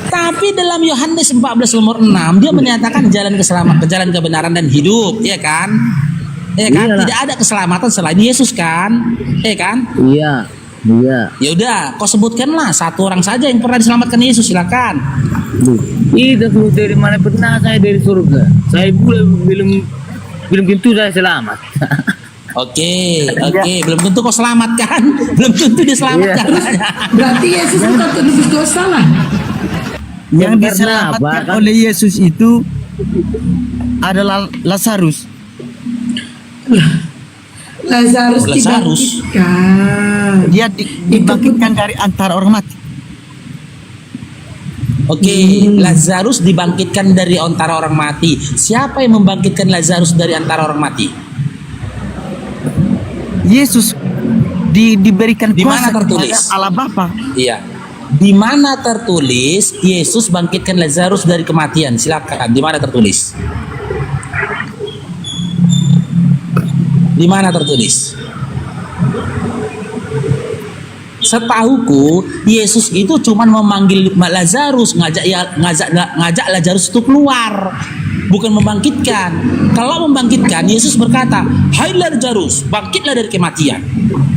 Tapi dalam Yohanes 14 nomor 6 dia menyatakan jalan jalan kebenaran dan hidup, ya kan? Ya kan? Iyalah. Tidak ada keselamatan selain Yesus kan? Ya kan? Iya. Ya udah, kau sebutkanlah satu orang saja yang pernah diselamatkan Yesus, silakan. Loh. Itu tuh dari mana pernah saya dari surga. Saya belum tentu saya selamat. Oke, belum tentu kau selamat kan? Belum tentu diselamatkan. Berarti Yesus bukan penebus dosa lah. Yang Karena diselamatkan apa, kan? oleh Yesus itu adalah Lazarus. Lazarus Lazarus. dibangkitkan. Dia dibangkitkan dari antara orang mati. Oke, Lazarus dibangkitkan dari antara orang mati. Siapa yang membangkitkan Lazarus dari antara orang mati? Yesus diberikan Di mana kuasa tertulis? kepada Allah Bapa. Iya. Di mana tertulis Yesus bangkitkan Lazarus dari kematian? Silakan. Di mana tertulis? Di mana tertulis? Setahuku Yesus itu cuma memanggil Lazarus, ngajak Lazarus itu keluar, bukan membangkitkan. Kalau membangkitkan, Yesus berkata, "Hai Lazarus, bangkitlah dari kematian."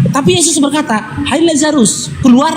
Tapi Yesus berkata, "Hai Lazarus, keluar